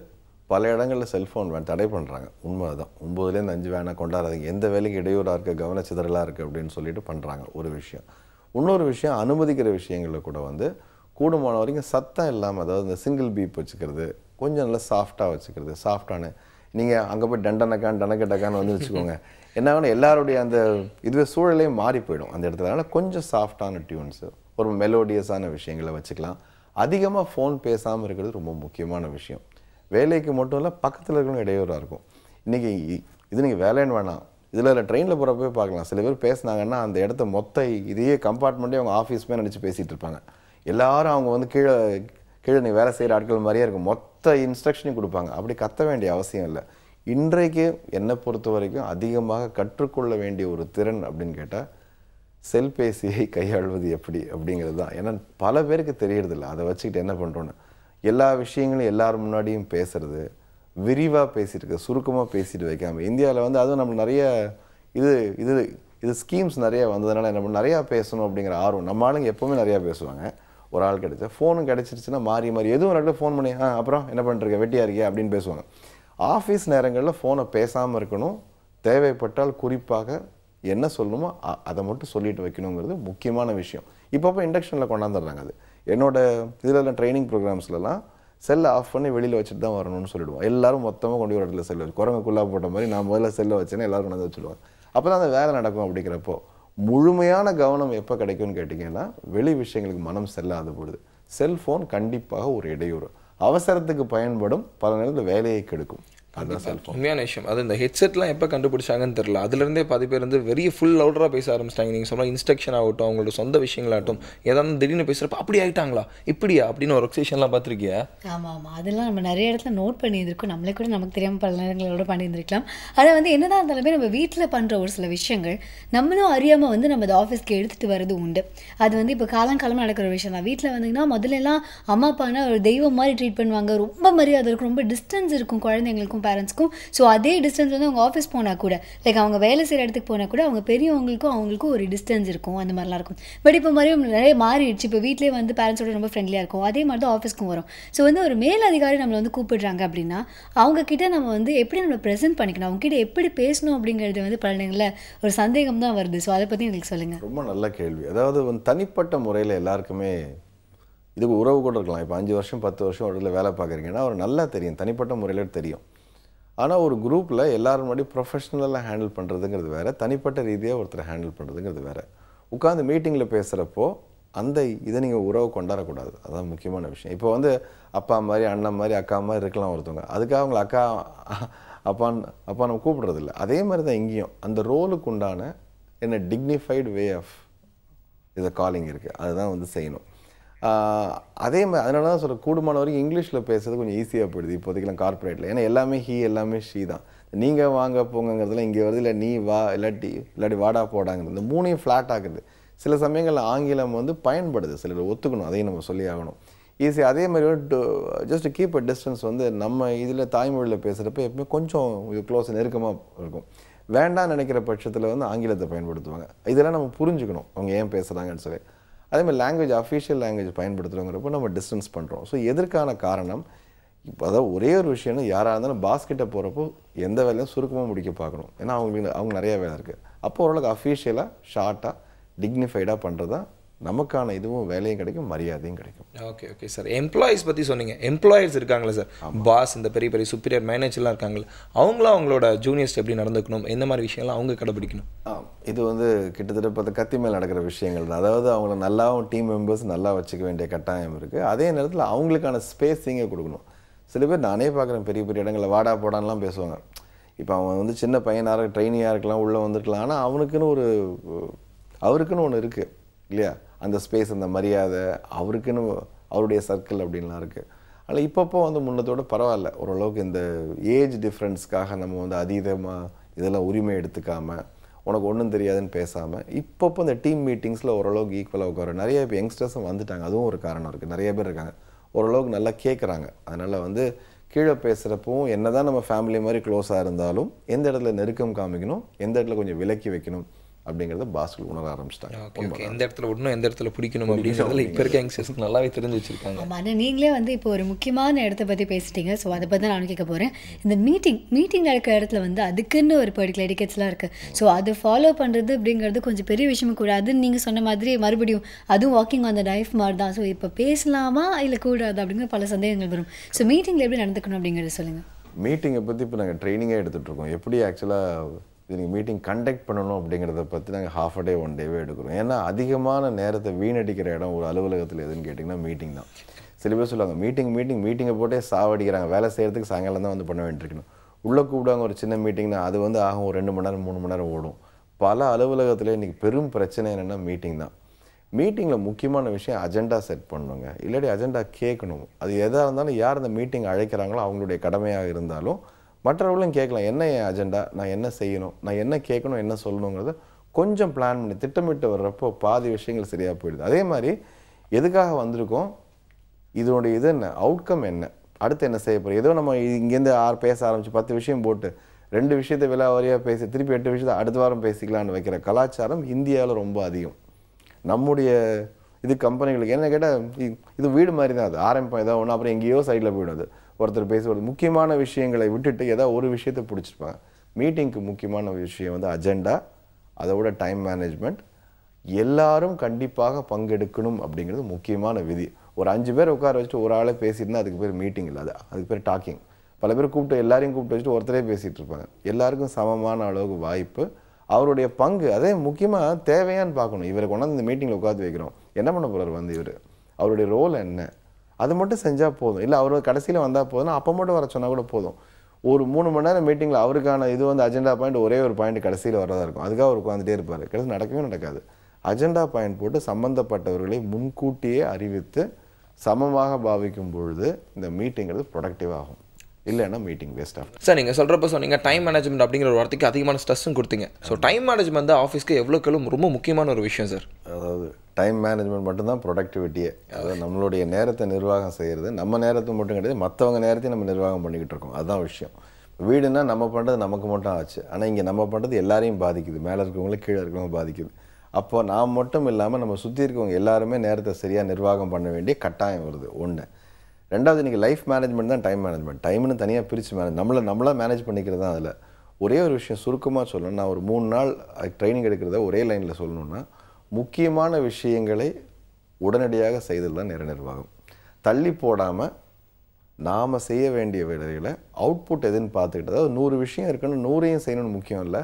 [SPEAKER 5] பல இடங்களில் செல்ஃபோன் தடை பண்ணுறாங்க. உண்மை தான். 9லேருந்து 5 வேணால் கொண்டாடுறதுங்க, எந்த வேலைக்கு இடையூறாக இருக்குது, கவனச்சிதறலாக இருக்குது அப்படின்னு சொல்லிட்டு பண்ணுறாங்க ஒரு விஷயம். இன்னொரு விஷயம் அனுமதிக்கிற விஷயங்களில் கூட வந்து கூடுமான வரைக்கும் சத்தம் இல்லாமல், அதாவது இந்த சிங்கிள் பீப் வச்சுக்கிறது, கொஞ்சம் நல்லா சாஃப்டாக வச்சுக்கிறது. சாஃப்டான நீங்கள் அங்கே போய் டனக்கட்டான்னு வந்து வச்சுக்கோங்க, என்ன ஆகணும் எல்லாருடைய அந்த இதுவே சூழலே மாறி போயிடும் அந்த இடத்துல. அதனால் கொஞ்சம் சாஃப்டான டியூன்ஸு, ஒரு மெலோடியஸான விஷயங்களை வச்சுக்கலாம். அதிகமாக ஃபோன் பேசாமல் இருக்கிறது ரொம்ப முக்கியமான விஷயம். வேலைக்கு மட்டும் இல்லை, பக்கத்தில் இருக்கணும் இடையூறாக இருக்கும். இன்றைக்கி இது நீங்கள் வேலைன்னு வேணாம், இதில் ட்ரெயினில் போகிறப்பவே பார்க்கலாம். சில பேர் பேசினாங்கன்னா அந்த இடத்த மொத்த இதையே கம்பார்ட்மெண்ட்டே அவங்க ஆஃபீஸ்மே நினச்சி பேசிகிட்டு இருப்பாங்க. எல்லாரும் அவங்க வந்து கீழே நீ வேலை செய்கிற ஆட்கள் மாதிரியே இருக்கும், மொத்த இன்ஸ்ட்ரக்ஷனையும் கொடுப்பாங்க. அப்படி கத்த வேண்டிய அவசியம் இல்லை. இன்றைக்கு என்னை பொறுத்த வரைக்கும் அதிகமாக கற்றுக்கொள்ள வேண்டிய ஒரு திறன் அப்படின்னு கேட்டால் செல்பேசியை கையாள்வது எப்படி அப்படிங்கிறது தான். ஏன்னா பல பேருக்கு தெரியறதில்ல, அதை வச்சுக்கிட்டு என்ன பண்ணுறோன்னு. எல்லா விஷயங்களும் எல்லாரும் முன்னாடியும் பேசுறது, விரிவாக பேசிட்டு இருக்க, சுருக்கமாக பேசிட்டு வைக்காமல். இந்தியாவில் வந்து அதுவும் நம்ம நிறைய இது ஸ்கீம்ஸ் நிறைய வந்ததுனால நம்ம நிறையா பேசணும் அப்படிங்கிற ஆர்வம். நம்ம ஆளுங்க எப்போவுமே நிறையா பேசுவாங்க. ஒரு ஆள் கிடைச்சா ஃபோனும் கிடச்சிருச்சுன்னா மாறி எதுவும் ஒரு இடத்துல ஃபோன் பண்ணி அப்புறம் என்ன பண்ணிருக்க, வெட்டியாக இருக்கியா அப்படின்னு பேசுவாங்க. ஆஃபீஸ் நேரங்களில் ஃபோனை பேசாமல் இருக்கணும். தேவைப்பட்டால் குறிப்பாக என்ன சொல்லணுமோ அதை மட்டும் சொல்லிட்டு வைக்கணுங்கிறது முக்கியமான விஷயம். இப்போ இண்டக்ஷனில் கொண்டாந்துடுறாங்க. அது என்னோட இதில் ட்ரைனிங் ப்ரோக்ராம்ஸ்லாம் செல்லை ஆஃப் பண்ணி வெளியில் வச்சுட்டு தான் வரணும்னு சொல்லிவிடுவோம். எல்லோரும் மொத்தமாக கொண்டு வர இடத்துல செல்லை வச்சு குரங்குக்குள்ளா போட்ட மாதிரி நான் முதல்ல செல்லை வச்சேன்னா எல்லோரும் கொண்டு வந்து வச்சுடுவாங்க. அப்போ தான் அந்த வேலை நடக்கும். அப்படிங்கிறப்போ முழுமையான கவனம் எப்போ கிடைக்கும்னு கேட்டிங்கன்னா வெளி விஷயங்களுக்கு மனம் செல்லாத பொழுது. செல்ஃபோன் கண்டிப்பாக ஒரு இடையூறு. அவசரத்துக்கு பயன்படும், பல நேரத்தில் வேலையை கெடுக்கும். அதுதான் செல்ஃபோன்.
[SPEAKER 2] உண்மையான விஷயம். அது இந்த ஹெட்செட்லாம் எப்போ கண்டுபிடிச்சாங்கன்னு தெரியல. அதுலேருந்தே பாதி பேர் வந்து வெறிய ஃபுல் லவுடராக பேச ஆரம்பிச்சிட்டாங்க. நீங்கள் சொன்னால் இன்ஸ்ட்ரக்ஷன் ஆகட்டும், அவங்களோட சொந்த விஷயங்களாகட்டும், ஏதாவது திடீர்னு பேசுகிறப்ப அப்படி ஆகிட்டாங்களா இப்படியா அப்படின்னு ஒரு ஒர்க்ஸேஷன்லாம் பார்த்துருக்கியா?
[SPEAKER 1] ஆமாம், அதெல்லாம் நம்ம நிறைய இடத்துல நோட் பண்ணியிருந்திருக்கோம். நம்மளே கூட நமக்கு தெரியாமல் பல நேரங்களோட பண்ணியிருந்திருக்கலாம். அதை வந்து என்னதான் இருந்தாலுமே நம்ம வீட்டில் பண்ணுற ஒரு சில விஷயங்கள் நம்மளும் அறியாமல் வந்து நம்ம அதை ஆஃபீஸ்க்கு எடுத்துகிட்டு வரது உண்டு. அது வந்து இப்போ காலங்காலமாக நடக்கிற விஷயம் தான். வீட்டில் வந்தீங்கன்னா முதல்லலாம் அம்மா அப்பானா ஒரு தெய்வம் மாதிரி ட்ரீட் பண்ணுவாங்க. ரொம்ப மரியாதை இருக்கும், ரொம்ப டிஸ்டன்ஸ் இருக்கும் குழந்தைங்களுக்கும் பேரண்ட்ஸ்க்கும். ஸோ அதே டிஸ்டன்ஸ் வந்து அவங்க ஆஃபீஸ் போனால் கூட, லைக் அவங்க வேலை செய்கிற இடத்துக்கு போனால் கூட அவங்க பெரியவங்களுக்கும் ஒரு டிஸ்டன்ஸ் இருக்கும், அந்த மாதிரிலாம் இருக்கும். பட் இப்போ மாதிரியும் நிறைய மாறிடுச்சு. இப்போ வீட்டிலே வந்து பேரண்ட்ஸோட ரொம்ப ஃப்ரெண்ட்லியாக இருக்கும். அதே மாதிரி தான் ஆஃபீஸ்க்கும் வரும். ஸோ வந்து ஒரு மேல் அதிகாரி நம்மளை வந்து கூப்பிடுறாங்க அப்படின்னா அவங்கக்கிட்ட நம்ம வந்து எப்படி நம்மளை ப்ரெசென்ட் பண்ணிக்கணும், அவங்ககிட்ட எப்படி பேசணும் அப்படிங்கிறது வந்து பல நேரங்களில் ஒரு சந்தேகம் தான் வருது. ஸோ அதை பற்றி எங்களுக்கு சொல்லுங்கள்.
[SPEAKER 5] ரொம்ப நல்ல கேள்வி. அதாவது வந்து தனிப்பட்ட முறையில் எல்லாருக்குமே இதுக்கு உறவு கூட இருக்கலாம். இப்போ 5 வருஷம் 10 வருஷம் ஒரு இடத்துல வேலை பார்க்குறீங்கன்னா அவர் நல்லா தெரியும், தனிப்பட்ட முறையில் தெரியும். ஆனால் ஒரு குரூப்பில் எல்லாரும் முன்னாடி ப்ரொஃபஷ்னலாக ஹேண்டில் பண்ணுறதுங்கிறது வேறு, தனிப்பட்ட ரீதியாக ஒருத்தரை ஹேண்டில் பண்ணுறதுங்கிறது வேறு. உட்காந்து மீட்டிங்கில் பேசுகிறப்போ அந்த இதை நீங்கள் உறவு கொண்டாடக்கூடாது. அதுதான் முக்கியமான விஷயம். இப்போ வந்து அப்பா மாதிரி, அண்ணன் மாதிரி, அக்கா மாதிரி இருக்கலாம் ஒருத்தவங்க, அதுக்காக அவங்களை அக்கா அப்பா நம்ம கூப்பிடுறதில்ல. அதே மாதிரி தான் இங்கேயும் அந்த ரோலுக்கு உண்டான என்ன டிக்னிஃபைடு வே ஆஃப் இதை காலிங் இருக்குது, அதுதான் வந்து செய்யணும். அதே மாதிரி அதனால தான் சொல்கிற கூடுமான வரைக்கும் இங்கிலீஷில் பேசுறது கொஞ்சம் ஈஸியாக போயிடுது இப்போதைக்கெல்லாம் கார்ப்பரேட்டில். ஏன்னா எல்லாமே ஹீ, எல்லாமே ஷீ தான். நீங்கள் வாங்க போங்கிறதுல இங்கே வருது, இல்லை நீ வா, இல்லாட்டி வாடா போடாங்கிறது. இந்த 3ஐயும் ஃப்ளாட் ஆகுது. சில சமயங்களில் ஆங்கிலம் வந்து பயன்படுது, சிலர் ஒத்துக்கணும், அதையும் நம்ம சொல்லி ஆகணும். ஈஸி. அதே மாதிரி ஜஸ்ட் கீப் அ டிஸ்டன்ஸ் வந்து நம்ம இதில் தாய்மொழியில் பேசுகிறப்ப எப்பவுமே கொஞ்சம் இது க்ளோஸ் நெருக்கமாக இருக்கும். வேண்டாம் நினைக்கிற பட்சத்தில் வந்து ஆங்கிலத்தை பயன்படுத்துவாங்க. இதெல்லாம் நம்ம புரிஞ்சுக்கணும் அவங்க ஏன் பேசுகிறாங்கன்னு சொல்லி. அதே மாதிரி லாங்குவேஜ், அஃபிஷியல் லாங்குவேஜ் பயன்படுத்துகிறோங்கிறப்போ நம்ம டிஸ்டன்ஸ் பண்ணுறோம். ஸோ எதற்கான காரணம் இப்போ அதாவது ஒரே ஒரு விஷயம்னு யாராக இருந்தாலும் பாஸ்கிட்ட போகிறப்போ எந்த வேலையும் சுருக்கமாக முடிக்க பார்க்கணும். ஏன்னா அவங்க நிறைய வேலை இருக்குது. அப்போ ஓரளவுக்கு அஃபிஷியலாக ஷார்ட்டாக டிக்னிஃபைடாக பண்ணுறது தான் நமக்கான இதுவும் வேலையும் கிடைக்கும், மரியாதையும் கிடைக்கும்.
[SPEAKER 2] Okay sir. எம்ப்ளாயிஸ் பற்றி சொன்னீங்க. எம்ப்ளாயர்ஸ் இருக்காங்களே சார், பாஸ், இந்த பெரிய பெரிய சுப்பீரியர் மேனேஜர்லாம் இருக்காங்களே, அவங்களும் அவங்களோட ஜூனியர்ஸ் எப்படி நடந்துக்கணும், எந்த மாதிரி விஷயம்லாம் அவங்க கடைபிடிக்கணும்?
[SPEAKER 5] இது வந்து கிட்டத்தட்ட பார்த்து கத்தி மேல் நடக்கிற விஷயங்கள் தான். அதாவது அவங்கள நல்லாவும் டீம் மெம்பர்ஸ் நல்லா வச்சுக்க வேண்டிய கட்டாயம் இருக்குது. அதே நேரத்தில் அவங்களுக்கான ஸ்பேஸிங்கே கொடுக்கணும். சில பேர் நானே பார்க்குறேன், பெரிய பெரிய இடங்களில் வாடா போடான்லாம் பேசுவாங்க. இப்போ அவன் வந்து சின்ன பையனாக ட்ரைனியாக இருக்கலாம், உள்ளே வந்துருக்கலாம். ஆனால் அவருக்குன்னு ஒன்று இருக்குது இல்லையா, அந்த ஸ்பேஸ், அந்த மரியாதை, அவருக்குன்னு அவருடைய சர்க்கிள் அப்படின்லாம் இருக்குது. ஆனால் இப்பப்போ வந்து முன்னத்தோட பரவாயில்ல, ஓரளவுக்கு இந்த ஏஜ் டிஃப்ரென்ஸ்க்காக நம்ம வந்து அதீதமாக இதெல்லாம் உரிமை எடுத்துக்காமல், உனக்கு ஒன்றும் தெரியாதுன்னு பேசாமல், இப்பப்போ இந்த டீம் மீட்டிங்ஸில் ஓரளவுக்கு ஈக்குவலாக உட்கார நிறைய இப்போ யங்ஸ்டர்ஸும் வந்துட்டாங்க. அதுவும் ஒரு காரணம் இருக்குது. நிறைய பேர் இருக்காங்க, ஓரளவுக்கு நல்லா கேட்குறாங்க. அதனால் வந்து கீழே பேசுகிறப்பவும் என்ன தான் நம்ம ஃபேமிலி மாதிரி க்ளோஸாக இருந்தாலும் எந்த இடத்துல நெருக்கம் காமிக்கணும், எந்த இடத்துல கொஞ்சம் விலக்கி வைக்கணும் அப்படிங்கிறத பாஸ்கள் உணர ஆரம்பிச்சிட்டாங்க.
[SPEAKER 2] எந்த இடத்துல விடணும், எந்த இடத்துல பிடிக்கணும் அப்படிங்கிறதுல இப்போ இருக்க யங்ஸ்டர்ஸ்க்கு நல்லாவே தெரிஞ்சு வச்சிருக்காங்க.
[SPEAKER 1] ஆமாம், நீங்களே வந்து இப்போ ஒரு முக்கியமான இடத்த பற்றி பேசிட்டீங்க. ஸோ அதை பற்றி நான் கேட்க போகிறேன். இந்த மீட்டிங் நடக்கிற இடத்துல வந்து அதுக்குன்னு ஒரு பர்டிகுலர் எடிக்கெட்ஸ்லாம் இருக்குது. ஸோ அதை ஃபாலோ பண்ணுறது அப்படிங்கிறது கொஞ்சம் பெரிய விஷயமும் கூட. அது நீங்கள் சொன்ன மாதிரி மறுபடியும் அதுவும் வாக்கிங் ஆன் த லைஃப் மாதிரி தான். ஸோ இப்போ பேசலாமா இல்லை கூடாது அப்படிங்கிற பல சந்தேகங்கள் வரும். ஸோ மீட்டிங்கில் எப்படி நடந்துக்கணும் அப்படிங்கிறத சொல்லுங்கள்.
[SPEAKER 5] மீட்டிங்கை பற்றி இப்போ நாங்கள் ட்ரைனிங்கே எடுத்துகிட்ருக்கோம். எப்படி ஆக்சுவலாக இது நீங்கள் மீட்டிங் கண்டக்ட் பண்ணணும் அப்படிங்கிறத பற்றி நாங்கள் ½ டே 1 டேவே எடுக்கிறோம். ஏன்னா அதிகமான நேரத்தை வீணடிக்கிற இடம் ஒரு அலுவலகத்தில் எதுன்னு கேட்டிங்கன்னா மீட்டிங் தான். சில பேர் சொல்லுவாங்க மீட்டிங்கை போட்டே சாவடிக்கிறாங்க, வேலை செய்கிறதுக்கு சாயங்காலம் தான் வந்து பண்ண வேண்டியிருக்கணும். உள்ளே கூப்பிடுவாங்க ஒரு சின்ன மீட்டிங்னா அது வந்து ஆகும் ஒரு 2 மணி நேரம் 3 மணி நேரம் ஓடும். பல அலுவலகத்தில் இன்றைக்கி பெரும் பிரச்சனை என்னென்னா மீட்டிங் தான். மீட்டிங்கில் முக்கியமான விஷயம் அஜெண்டா செட் பண்ணணுங்க, இல்லாட்டி அஜெண்டா கேட்கணும். அது எதாக இருந்தாலும் யார் அந்த மீட்டிங் அழைக்கிறாங்களோ அவங்களுடைய கடமையாக இருந்தாலும் மற்றவர்களும் கேட்கலாம், என்ன என் அஜெண்டா, நான் என்ன செய்யணும், நான் என்ன கேட்கணும், என்ன சொல்லணுங்கிறத கொஞ்சம் பிளான் பண்ணி திட்டமிட்டு வர்றப்போ பாதி விஷயங்கள் சரியாக போயிடுது. அதே மாதிரி எதுக்காக வந்திருக்கோம், இதனுடைய இது என்ன, அவுட்கம் என்ன, அடுத்து என்ன செய்ய போகிறோம். ஏதோ நம்ம இங்கேருந்து 6 பேச ஆரம்பித்து 10 விஷயம் போட்டு 2 விஷயத்தை விலாவாரியாக பேசி திருப்பி 8 விஷயத்தை அடுத்த வாரம் பேசிக்கலான்னு வைக்கிற கலாச்சாரம் இந்தியாவில் ரொம்ப அதிகம். நம்முடைய இது கம்பெனிகளுக்கு என்ன கேட்டால் இது வீடு மாதிரி தான். அது ஆரம்பிப்போம் ஏதோ ஒன்று, அப்புறம் எங்கேயோ சைடில் போயிடும். அது ஒருத்தர் பேசுவது முக்கியமான விஷயங்களை விட்டுட்டு ஏதாவது ஒரு விஷயத்தை பிடிச்சிருப்பாங்க. மீட்டிங்க்கு முக்கியமான விஷயம் வந்து அஜெண்டா, அதோட டைம் மேனேஜ்மெண்ட், எல்லாரும் கண்டிப்பாக பங்கெடுக்கணும் அப்படிங்கிறது முக்கியமான விதி. ஒரு 5 பேர் உட்கார வச்சுட்டு ஒரு ஆளே பேசிட்டுனா அதுக்கு பேர் மீட்டிங் இல்லை, அதுக்கு பேர் டாக்கிங். பல பேர் எல்லாரையும் கூப்பிட்டு வச்சுட்டு ஒருத்தரே பேசிகிட்டு இருப்பாங்க. எல்லாருக்கும் சமமான அளவுக்கு வாய்ப்பு, அவருடைய பங்கு அதே முக்கியமாக தேவையான்னு பார்க்கணும். இவரை கொண்டாந்து இந்த மீட்டிங்கில் உட்காந்து வைக்கிறோம், என்ன பண்ண போகிறார் வந்து இவர், அவருடைய ரோல் என்ன, அது மட்டும் செஞ்சால் போதும். இல்லை அவர் கடைசியில் வந்தால் போதும், அப்போ மட்டும் வர சொன்னால் கூட போதும். ஒரு 3 மணி நேரம் மீட்டிங்கில் அவருக்கான இது வந்து அஜெண்டா பாயிண்ட் ஒரே ஒரு பாயிண்ட் கடைசியில் வரதா இருக்கும். அதுக்காக அவர் உட்காந்துட்டே இருப்பார். கடைசி நடக்கவே நடக்காது. அஜெண்டா பாயிண்ட் போட்டு சம்பந்தப்பட்டவர்களை முன்கூட்டியே அறிவித்து சமமாக பாவிக்கும் பொழுது இந்த மீட்டிங்கிறது ப்ரொடக்டிவ் ஆகும். இல்லைன்னா மீட்டிங் வேஸ்ட் ஆகும்.
[SPEAKER 2] சார் நீங்கள் சொல்கிறப்ப சொன்னீங்க டைம் மேனேஜ்மெண்ட் அப்படிங்கிற ஒரு வார்த்தைக்கு அதிகமான ஸ்ட்ரெஸ்ஸும் கொடுத்தீங்க. ஸோ டைம் மேனேஜ்மெண்ட் தான் ஆஃபீஸ்க்கு எவ்வளோக்களும் ரொம்ப முக்கியமான ஒரு விஷயம் சார்.
[SPEAKER 5] அதாவது டைம் மேனேஜ்மெண்ட் மட்டும்தான் ப்ரொடக்டிவிட்டியே. அதாவது நம்மளுடைய நேரத்தை நிர்வாகம் செய்கிறது. நம்ம நேரத்தை மட்டும் கிடையாது, மற்றவங்க நேரத்தையும் நம்ம நிர்வாகம் பண்ணிக்கிட்டு இருக்கோம். அதுதான் விஷயம். வீடுனா நம்ம பண்ணுறது நமக்கு மட்டும் ஆச்சு, ஆனால் இங்கே நம்ம பண்ணுறது எல்லாரையும் பாதிக்குது. மேலே இருக்கிறவங்களும் கீழே இருக்கிறவங்க பாதிக்குது. அப்போ நாம் மட்டும் இல்லாமல் நம்ம சுற்றி இருக்கவங்க எல்லாருமே நேரத்தை சரியாக நிர்வாகம் பண்ண வேண்டிய கட்டாயம் வருது. ஒன்று. ரெண்டாவது, இன்றைக்கி லைஃப் மேனேஜ்மெண்ட் தான் டைம் மேனேஜ்மெண்ட். டைம்னு தனியாக பிரித்து நம்மளாக மேனேஜ் பண்ணிக்கிறது தான். அதில் ஒரே ஒரு விஷயம் சுருக்கமாக சொல்லணும். நான் ஒரு 3 நாள் ட்ரைனிங் எடுக்கிறத ஒரே லைனில் சொல்லணுன்னா, முக்கியமான விஷயங்களை உடனடியாக செய்தல் தான் நேர நிர்வாகம். தள்ளி போடாமல் நாம் செய்ய வேண்டிய வேலைகளை அவுட்புட் எதுன்னு பார்த்துக்கிட்டு, அதாவது 100 விஷயம் இருக்குன்னு 100ஐயும் செய்யணும்னு முக்கியம் இல்லை.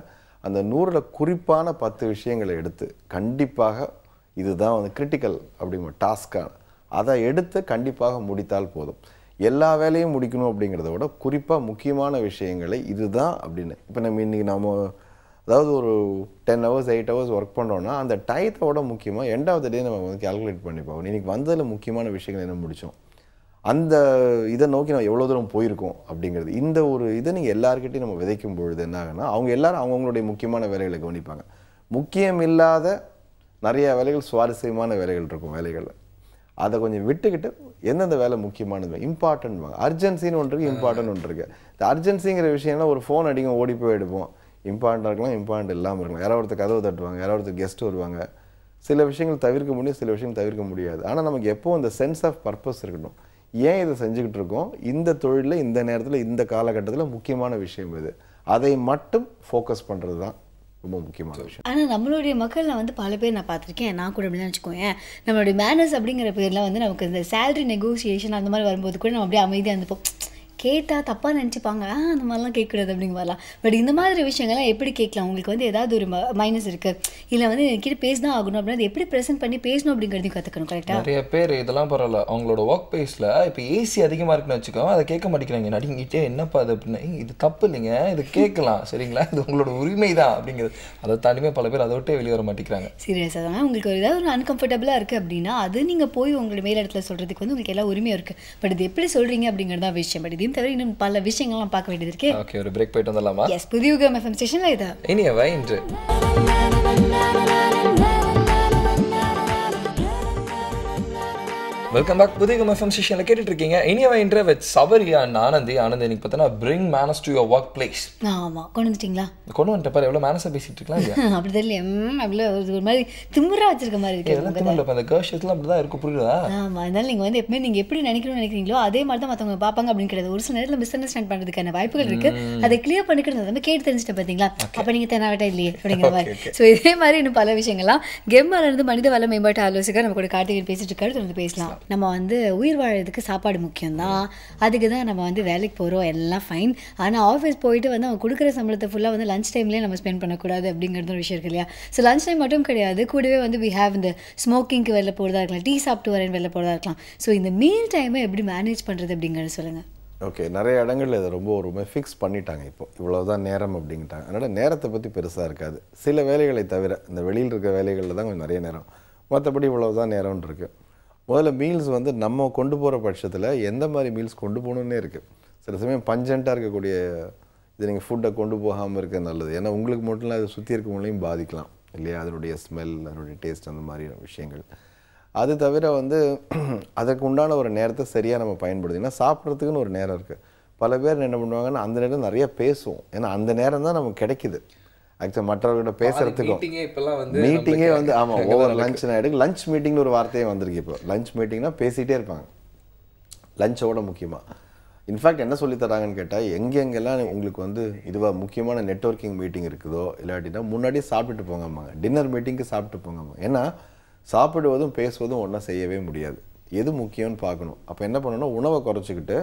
[SPEAKER 5] அந்த 100ல் குறிப்பான 10 விஷயங்களை எடுத்து கண்டிப்பாக இதுதான் வந்து கிரிட்டிக்கல் அப்படிங்கிற டாஸ்க்கான அதை எடுத்து கண்டிப்பாக முடித்தால் போதும். எல்லா வேலையும் முடிக்கணும் அப்படிங்கிறத விட குறிப்பாக முக்கியமான விஷயங்களை இதுதான் அப்படின்னு. இப்போ இன்றைக்கி அதாவது ஒரு 10 hours 8 hours ஒர்க் பண்ணுறோன்னா அந்த டயத்தோட முக்கியமாக எண்ட் ஆஃப் த டே நம்ம வந்து கேல்குலேட் பண்ணிப்போம். இன்றைக்கி வந்ததில் முக்கியமான விஷயங்கள் என்ன முடித்தோம், அந்த இதை நோக்கி நம்ம எவ்வளோ தூரம் போயிருக்கோம் அப்படிங்கிறது. இந்த ஒரு இதை நீங்கள் எல்லாருக்கிட்டையும் நம்ம விதைக்கும் பொழுது என்ன ஆகுனா, அவங்க எல்லாரும் அவங்களுடைய முக்கியமான வேலைகளை கவனிப்பாங்க. முக்கியம் இல்லாத நிறையா வேலைகள், சுவாரஸ்யமான வேலைகள் இருக்கும் வேலைகளில். அதை கொஞ்சம் விட்டுக்கிட்டு எந்தெந்த வேலை முக்கியமானது, இம்பார்ட்டன்ட், அர்ஜென்சின்னு ஒன்று இருக்குது, இம்பார்ட்டன்ட் ஒன்று இருக்குது. இந்த அர்ஜென்சிங்கிற விஷயம்லாம் ஒரு ஃபோன் அடிக்கும் ஓடி போய் எடுப்போம். இம்பார்ட்டண்ட்டாக இருக்கலாம், இம்பார்ட்டன்ட் இல்லாமல் இருக்கலாம். யாராவது ஒருத்தர் கதவை தட்டுவாங்க, யாராவது ஒருத்தர் கெஸ்ட் வருவாங்க. சில விஷயங்கள் தவிர்க்க முடியும், சில விஷயங்கள் தவிர்க்க முடியாது. ஆனால் நமக்கு எப்போது அந்த சென்ஸ் ஆஃப் பர்பஸ் இருக்கணும். ஏன் இதை செஞ்சுக்கிட்டு இருக்கோம், இந்த தொழிலில் இந்த நேரத்தில் இந்த காலகட்டத்தில் முக்கியமான விஷயம் இது, அதை மட்டும் ஃபோக்கஸ் பண்ணுறது தான் ரொம்ப முக்கியமான விஷயம்.
[SPEAKER 1] ஆனால் நம்மளுடைய மக்களில் வந்து பல பேர் நான் பார்த்துருக்கேன், நான் கூட அப்படிலாம் வச்சுக்கோங்க, நம்மளுடைய மேனர்ஸ் அப்படிங்கிற பேரில் வந்து நமக்கு இந்த சேலரி நெகோசியேஷன் அந்த மாதிரி வரும்போது கூட நம்ம அப்படியே அமைதியாக இருந்துப்போம். கேட்டால் தப்பாக நினச்சிப்பாங்க, அந்த மாதிரிலாம் கேட்கக்கூடாது அப்படிங்கிற மாதிரிலாம். பட் இந்த மாதிரி விஷயங்கள்லாம் எப்படி கேட்கலாம்? உங்களுக்கு வந்து ஏதாவது ஒரு மைனஸ் இருக்குது, இல்லை வந்து என்கிட்ட பேசிதான் ஆகணும் அப்படின்னா அது எப்படி ப்ரெசென்ட் பண்ணி பேசணும் அப்படிங்கிறதையும் கற்றுக்கணும். கரெக்டாக
[SPEAKER 2] நிறைய பேர் இதெல்லாம் பரவாயில்ல, அவங்களோட ஒர்க் பிளேஸில் இப்போ ஏசி அதிகமாக இருக்குன்னு வச்சுக்கோ, அதை கேட்க மாட்டேங்கிறாங்க. நடிங்கிட்டே என்னப்பா அது அப்படின்னா, இது தப்பு இல்லைங்க, இது கேட்கலாம் சரிங்களா, இது உங்களோட உரிமை தான் அப்படிங்கிறது. அதை தாண்டியுமே பல பேர் அதை விட்டே வெளியே வர மாட்டேங்கிறாங்க.
[SPEAKER 1] சீரியஸாக தான் உங்களுக்கு ஒரு ஏதாவது ஒரு அன்கம்ஃபர்டபுளாக இருக்குது அப்படின்னா அது நீங்கள் போய் உங்களோட மேல் இடத்துல சொல்கிறதுக்கு வந்து உங்களுக்கு எல்லா உரிமையும் இருக்குது. பட் இது எப்படி சொல்கிறீங்க அப்படிங்கிறது தான் விஷயம். பட் இதையும் தவிர இன்னும் பல விஷயங்கள்லாம் பார்க்க வேண்டியது இருக்கு.
[SPEAKER 2] ஓகே, ஒரு பிரேக் போயிட்டு வந்துடலாமா?
[SPEAKER 1] எஸ், புதிய யுகம் எஃப்எம் ஸ்டேஷன்ல இது
[SPEAKER 2] இனியவை இன்று. Welcome back. புதிய எஃப்எம் ஸ்டேஷனில் கேட்டுட்டு இருக்கீங்க இனியவை இன்று வித் சபரியா அண்ட் ஆனந்தி. ஆனந்தி இன்னைக்கு பார்த்தீங்கன்னா bring manners to your work place.
[SPEAKER 1] ஆமாம், கொண்டு வந்துட்டீங்களா?
[SPEAKER 2] கொண்டு வந்துட்டு பாரு, எவ்வளோ மேனஸாக பேசிட்டு இருக்கலாம் இல்லையா?
[SPEAKER 1] அப்படி தெரியல, அவ்வளோ ஒரு மாதிரி திமிரா வச்சிருக்க மாதிரி இருக்கு.
[SPEAKER 2] இதெல்லாம் திமிரில் இப்போ அந்த கேர்ஷெட்லாம் அப்படி தான் இருக்கும், புரியுதா?
[SPEAKER 1] ஆமாம், அதனால நீங்கள் வந்து எப்பவுமே நீங்கள் எப்படி நினைக்கிறீங்களோ அதே மாதிரி தான் மற்றவங்க பார்ப்பாங்க அப்படின்னு கிடையாது. ஒரு சில நேரத்தில் மிஸ் அண்டர்ஸ்டாண்ட் பண்ணுறதுக்கான வாய்ப்புகள் இருக்குது. அதை கிளியர் பண்ணிக்கிறது நம்ம கேட்டு தெரிஞ்சுட்டு பார்த்தீங்களா, அப்போ நீங்கள் தெனாவட்டா இல்லையே அப்படிங்கிற மாதிரி. ஸோ இதே மாதிரி இன்னும் பல விஷயங்கள்லாம் கெம்மாலேருந்து மனித வள மேம்பாட்டு ஆலோசகர் நம்ம கூட கார்த்திகை பேசிட்டு இருக்காரு. தொடர்ந்து பேசலாம். நம்ம வந்து உயிர் வாழறதுக்கு சாப்பாடு முக்கியம்தான், அதுக்கு தான் நம்ம வந்து வேலைக்கு போகிறோம், எல்லாம் ஃபைன். ஆனால் ஆஃபீஸ் போயிட்டு வந்து அவங்க கொடுக்குற சம்பளத்தை ஃபுல்லாக வந்து லஞ்ச் டைம்லேயே நம்ம ஸ்பெண்ட் பண்ணக்கூடாது அப்படிங்கிறது ஒரு விஷயம் இருக்கு இல்லையா? ஸோ லஞ்ச் டைம் மட்டும் கிடையாது, கூடவே வந்து வி ஹேவ் இந்த ஸ்மோக்கிங்க்கு வெளில போகிறதா இருக்கலாம், டீ சாப்பிட்டு வரேன்னு வெளில போகிறதா இருக்கலாம். ஸோ இந்த மீல் டைமை எப்படி மேனேஜ் பண்ணுறது அப்படிங்கிறது சொல்லுங்கள்.
[SPEAKER 5] ஓகே, நிறைய இடங்களில் இதை ரொம்ப ஃபிக்ஸ் பண்ணிட்டாங்க. இப்போ இவ்வளோதான் நேரம் அப்படிங்கிட்டாங்க. அதனால் நேரத்தை பற்றி பெருசாக இருக்காது. சில வேலைகளை தவிர இந்த வெளியில் இருக்க வேலைகளில் தான் கொஞ்சம் நிறைய நேரம், மற்றபடி இவ்வளோதான் நேரம்னு இருக்குது. முதல்ல மீல்ஸ் வந்து நம்ம கொண்டு போகிற பட்சத்தில் எந்த மாதிரி மீல்ஸ் கொண்டு போகணுன்னே இருக்குது. சில சமயம் பஞ்சண்ட்டாக இருக்கக்கூடிய இது நீங்கள் ஃபுட்டை கொண்டு போகாமல் இருக்க நல்லது. ஏன்னா உங்களுக்கு மட்டும் இல்லை, அது சுற்றி இருக்கவங்களையும் பாதிக்கலாம் இல்லையா? அதனுடைய ஸ்மெல், அதனுடைய டேஸ்ட், அந்த மாதிரி விஷயங்கள். அது தவிர வந்து அதுக்கு உண்டான ஒரு நேரத்தை சரியாக நம்ம பயன்படுது. ஏன்னா சாப்பிட்றதுக்குன்னு ஒரு நேரம் இருக்குது. பல பேர் என்ன பண்ணுவாங்கன்னா அந்த நேரம் நிறைய பேசுவோம். ஏன்னா அந்த நேரம் தான் நமக்கு கிடைக்குது. ஆக்சுவலாக மற்றவர்கிட்ட பேசுகிறதுக்கும் மீட்டிங்கே வந்து ஆமாம் ஓவர் லஞ்ச் ஆகிடுக்கு. லஞ்ச் மீட்டிங்னு ஒரு வார்த்தையே வந்திருக்கு. இப்போ லஞ்ச் மீட்டிங்னா பேசிகிட்டே இருப்பாங்க, லஞ்சோட முக்கியமாக. இன்ஃபேக்ட் என்ன சொல்லி தராங்கன்னு கேட்டால், எங்கெங்கெல்லாம் உங்களுக்கு வந்து இதுவாக முக்கியமான நெட்வொர்க்கிங் மீட்டிங் இருக்குதோ இல்லாட்டினா முன்னாடியே சாப்பிட்டுட்டு போங்கம்மாங்க, டின்னர் மீட்டிங்க்கு சாப்பிட்டு போங்கம்மா. ஏன்னா சாப்பிடுவதும் பேசுவதும் ஒன்றா செய்யவே முடியாது. எது முக்கியம்னு பார்க்கணும். அப்போ என்ன பண்ணணும்னா உணவை குறைச்சிக்கிட்டு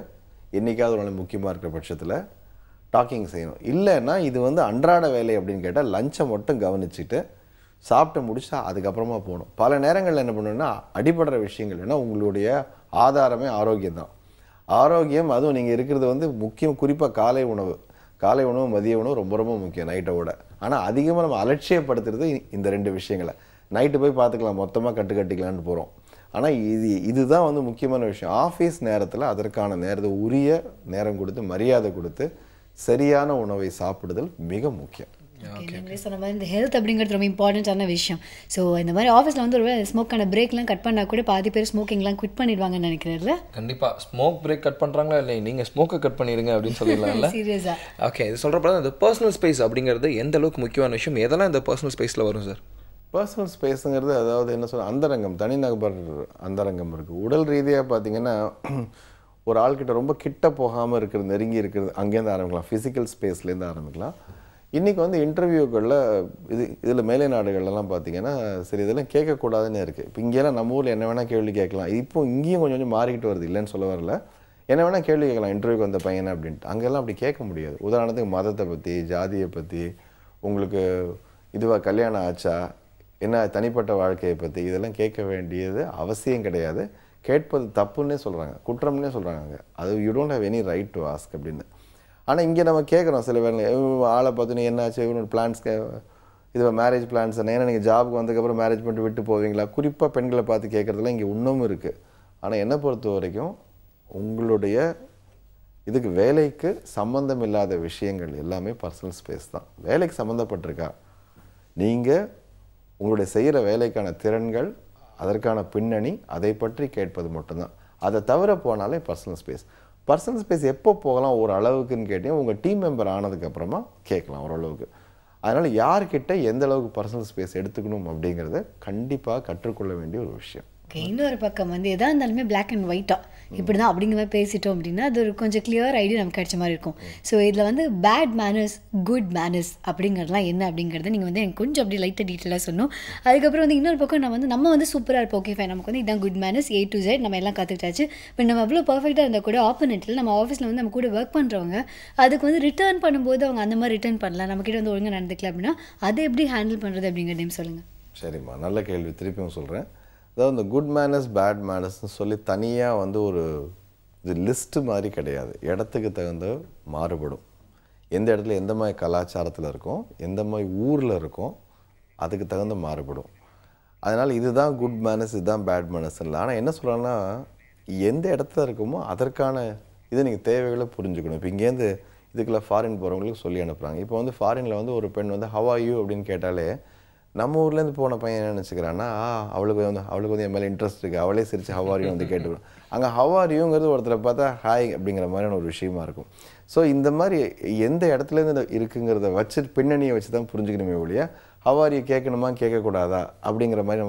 [SPEAKER 5] என்றைக்காவது ஒரு நாள் முக்கியமாக இருக்கிற பட்சத்தில் டாக்கிங் செய்யணும். இல்லைன்னா இது வந்து அன்றாட வேலை அப்படின்னு கேட்டால் லஞ்சை மட்டும் கவனிச்சுட்டு சாப்பிட்டு முடிச்சா அதுக்கப்புறமா போகணும். பல நேரங்களில் என்ன பண்ணணும்னா அடிபடுற விஷயங்கள் ஏன்னா உங்களுடைய ஆதாரமே ஆரோக்கியம் தான். ஆரோக்கியம் அதுவும் நீங்கள் இருக்கிறது வந்து முக்கியம். குறிப்பாக காலை உணவு மதிய உணவு ரொம்ப ரொம்ப முக்கியம் நைட்டை விட. ஆனால் அதிகமாக நம்ம அலட்சியப்படுத்துறது இந்த 2 விஷயங்களை. நைட்டு போய் பார்த்துக்கலாம், மொத்தமாக கட்டிக்கலான்னு போகிறோம். ஆனால் இதுதான் வந்து முக்கியமான விஷயம். ஆஃபீஸ் நேரத்தில் அதற்கான நேரத்தை உரிய நேரம் கொடுத்து மரியாதை கொடுத்து சரியான உணவை சாப்பிடுதல் மிக முக்கியம்.
[SPEAKER 1] நீங்களே சொன்ன மாதிரி இந்த ஹெல்த் அப்படிங்கிறது ரொம்ப இம்பார்ட்டண்ட்டான விஷயம். ஸோ இந்த மாதிரி ஆஃபீஸில் வந்து ஒரு ஸ்மோக்கான பிரேக்லாம் கட் பண்ணால் கூட பாதி பேர் ஸ்மோக்கிங்லாம் குவிட் பண்ணிடுவாங்கன்னு நினைக்கிறேன்ல.
[SPEAKER 2] கண்டிப்பாக ஸ்மோக் பிரேக் கட் பண்ணுறாங்களா இல்லை நீங்கள் ஸ்மோக்கை கட் பண்ணிடுங்க அப்படின்னு சொல்லிடலாம்ல.
[SPEAKER 1] சீரியஸாக
[SPEAKER 2] ஓகே, இது சொல்கிறப்ப இந்த பர்சனல் ஸ்பேஸ் அப்படிங்கிறது எந்த அளவுக்கு முக்கியமான விஷயம், எதெல்லாம் இந்த பர்சனல் ஸ்பேஸில் வரும் சார்?
[SPEAKER 5] பர்சனல் ஸ்பேஸுங்கிறது அதாவது என்ன சொல்ல அந்தரங்கம், தனிநபர் அந்தரங்கம் இருக்குது. உடல் ரீதியாக பார்த்தீங்கன்னா ஒரு ஆள்கிட்ட ரொம்ப கிட்ட போகாமல் இருக்கிறது, நெருங்கி இருக்கிறது, அங்கேருந்து ஆரம்பிக்கலாம். ஃபிசிக்கல் ஸ்பேஸ்லேருந்து ஆரம்பிக்கலாம். இன்றைக்கி வந்து இன்டர்வியூக்களில் இதில் மேலை நாடுகள்லாம் பார்த்தீங்கன்னா சரி இதெல்லாம் கேட்கக்கூடாதுன்னு இருக்குது. இப்போ இங்கேலாம் நம்ம ஊரில் என்ன வேணால் கேள்வி கேட்கலாம். இப்போ இங்கேயும் கொஞ்சம் மாறிக்கிட்டு வருது, இல்லைன்னு சொல்ல வரல. என்ன வேணால் கேள்வி கேட்கலாம் இன்டர்வியூக்கு வந்த பையனை அப்படின்ட்டு. அங்கெல்லாம் அப்படி கேட்க முடியாது. உதாரணத்துக்கு மதத்தை பற்றி, ஜாதியை பற்றி, உங்களுக்கு இதுவாக கல்யாணம் ஆச்சா, என்ன தனிப்பட்ட வாழ்க்கையை பற்றி இதெல்லாம் கேட்க வேண்டியது அவசியம் கிடையாது. கேட்பது தப்புன்னே சொல்கிறாங்க, குற்றம்னே சொல்கிறாங்க. அது you don't have any right to ask அப்படின்னு. ஆனால் இங்கே நம்ம கேட்குறோம் சில பேர் ஆளை பார்த்துன்னு என்னாச்சு இவனோட பிளான்ஸ் இது மேரேஜ் பிளான்ஸ் என்ன, ஏன்னா நீங்கள் ஜாபுக்கு வந்ததுக்கப்புறம் மேரேஜ் பண்ணிட்டு விட்டு போவீங்களா, குறிப்பாக பெண்களை பார்த்து கேட்குறதுலாம் இங்கே இன்னமும் இருக்குது. ஆனால் என்னை பொறுத்த வரைக்கும் உங்களுடைய இதுக்கு வேலைக்கு சம்மந்தம் இல்லாத விஷயங்கள் எல்லாமே பர்சனல் ஸ்பேஸ் தான். வேலைக்கு சம்மந்தப்பட்டிருக்கா, நீங்கள் உங்களுடைய செய்கிற வேலைக்கான திறன்கள், அதற்கான பின்னணி, அதை பற்றி கேட்பது மட்டும்தான். அதை தவிர போனாலே பர்சனல் ஸ்பேஸ். பர்சனல் ஸ்பேஸ் எப்போ போகலாம் ஒரு அளவுக்குன்னு கேட்டீங்க, உங்கள் டீம் மெம்பர் ஆனதுக்கப்புறமா கேட்கலாம் ஓரளவுக்கு. அதனால் யார்கிட்ட எந்த அளவுக்கு பர்சனல் ஸ்பேஸ் எடுத்துக்கணும் அப்படிங்கிறத கண்டிப்பாக கற்றுக்கொள்ள வேண்டிய ஒரு விஷயம்.
[SPEAKER 1] ஓகே, இன்னொரு பக்கம் வந்து எதாக இருந்தாலுமே பிளாக் அண்ட் ஒயிட்டாக இப்படி தான் அப்படிங்கிற மாதிரி பேசிட்டோம் அப்படின்னா அது ஒரு கொஞ்சம் கிளியர் ஐடியா நமக்கு கிடைச்ச மாதிரி இருக்கும். ஸோ இதில் வந்து பேட் மேனர்ஸ், குட் மேனர்ஸ் அப்படிங்கிறதுலாம் என்ன அப்படிங்கிறத நீங்கள் வந்து எனக்கு கொஞ்சம் அப்படி லைட்டாக டீட்டெயிலாக சொன்னோம். அதுக்கப்புறம் வந்து இன்னொரு பக்கம் நம்ம வந்து சூப்பராக இருப்போம். ஓகே ஃபைன், நமக்கு வந்து இதான் good manners A to Z நம்ம எல்லாம் கற்றுக்கிட்டாச்சு. இப்போ நம்ம அவ்வளோ பர்ஃபெக்டாக இருந்தால் கூட ஆப்போனெட்டில் நம்ம ஆஃபீஸில் வந்து நம்ம கூட ஒர்க் பண்ணுறவங்க அதுக்கு வந்து ரிட்டர்ன் பண்ணும்போது அவங்க அந்த மாதிரி ரிட்டர்ன் பண்ணலாம், நம்மக்கிட்ட வந்து ஒழுங்காக நடந்துக்கல அப்படின்னா அதை எப்படி ஹேண்டில் பண்ணுறது அப்படிங்கிறதையும் சொல்லுங்கள்.
[SPEAKER 5] சரிம்மா, நல்ல கேள்வி. திருப்பியும் சொல்கிறேன். அதாவது இந்த குட் மேனர்ஸ், பேட் மேனர்ஸ்னு சொல்லி தனியாக வந்து ஒரு இது லிஸ்ட்டு மாதிரி கிடையாது. இடத்துக்கு தகுந்த மாறுபடும். எந்த இடத்துல எந்த மாதிரி கலாச்சாரத்தில் இருக்கும், எந்த மாதிரி ஊரில் இருக்கும், அதுக்கு தகுந்த மாறுபடும். அதனால் இதுதான் குட் மேனர்ஸ், இதுதான் பேட் மேனர்ஸ் இல்லை. ஆனால் என்ன சொல்கிறேன்னா எந்த இடத்துல இருக்குமோ அதற்கான இது நீங்கள் தேவைகளை புரிஞ்சுக்கணும். இப்போ இங்கேருந்து இதுக்குள்ள ஃபாரின் போகிறவங்களுக்கு சொல்லி அனுப்புகிறாங்க. இப்போ வந்து ஃபாரினில் வந்து ஒரு பெண் வந்து ஹவ் ஆர் யூ அப்படின்னு கேட்டாலே நம்ம ஊர்லேருந்து போன பையன் என்ன நினச்சிக்கிறான்னா அவளுக்கு வந்து என் மேலே இன்ட்ரெஸ்ட் இருக்குது, அவளே சிரிச்சு ஹவ் ஆர் யூ வந்து கேட்டுக்கணும். அங்கே ஹவ் ஆர் யூங்கிறது ஒருத்தரை பார்த்தா ஹாய் அப்படிங்கிற மாதிரியான ஒரு விஷயமா இருக்கும். ஸோ இந்த மாதிரி எந்த இடத்துலேருந்து இருக்குங்கிறத வச்சு பின்னணியை வச்சு தான் புரிஞ்சுக்கணுமே ஒழிய ஹவ் ஆர் யூ கேட்கணுமா கேட்கக்கூடாதா அப்படிங்கிற மாதிரி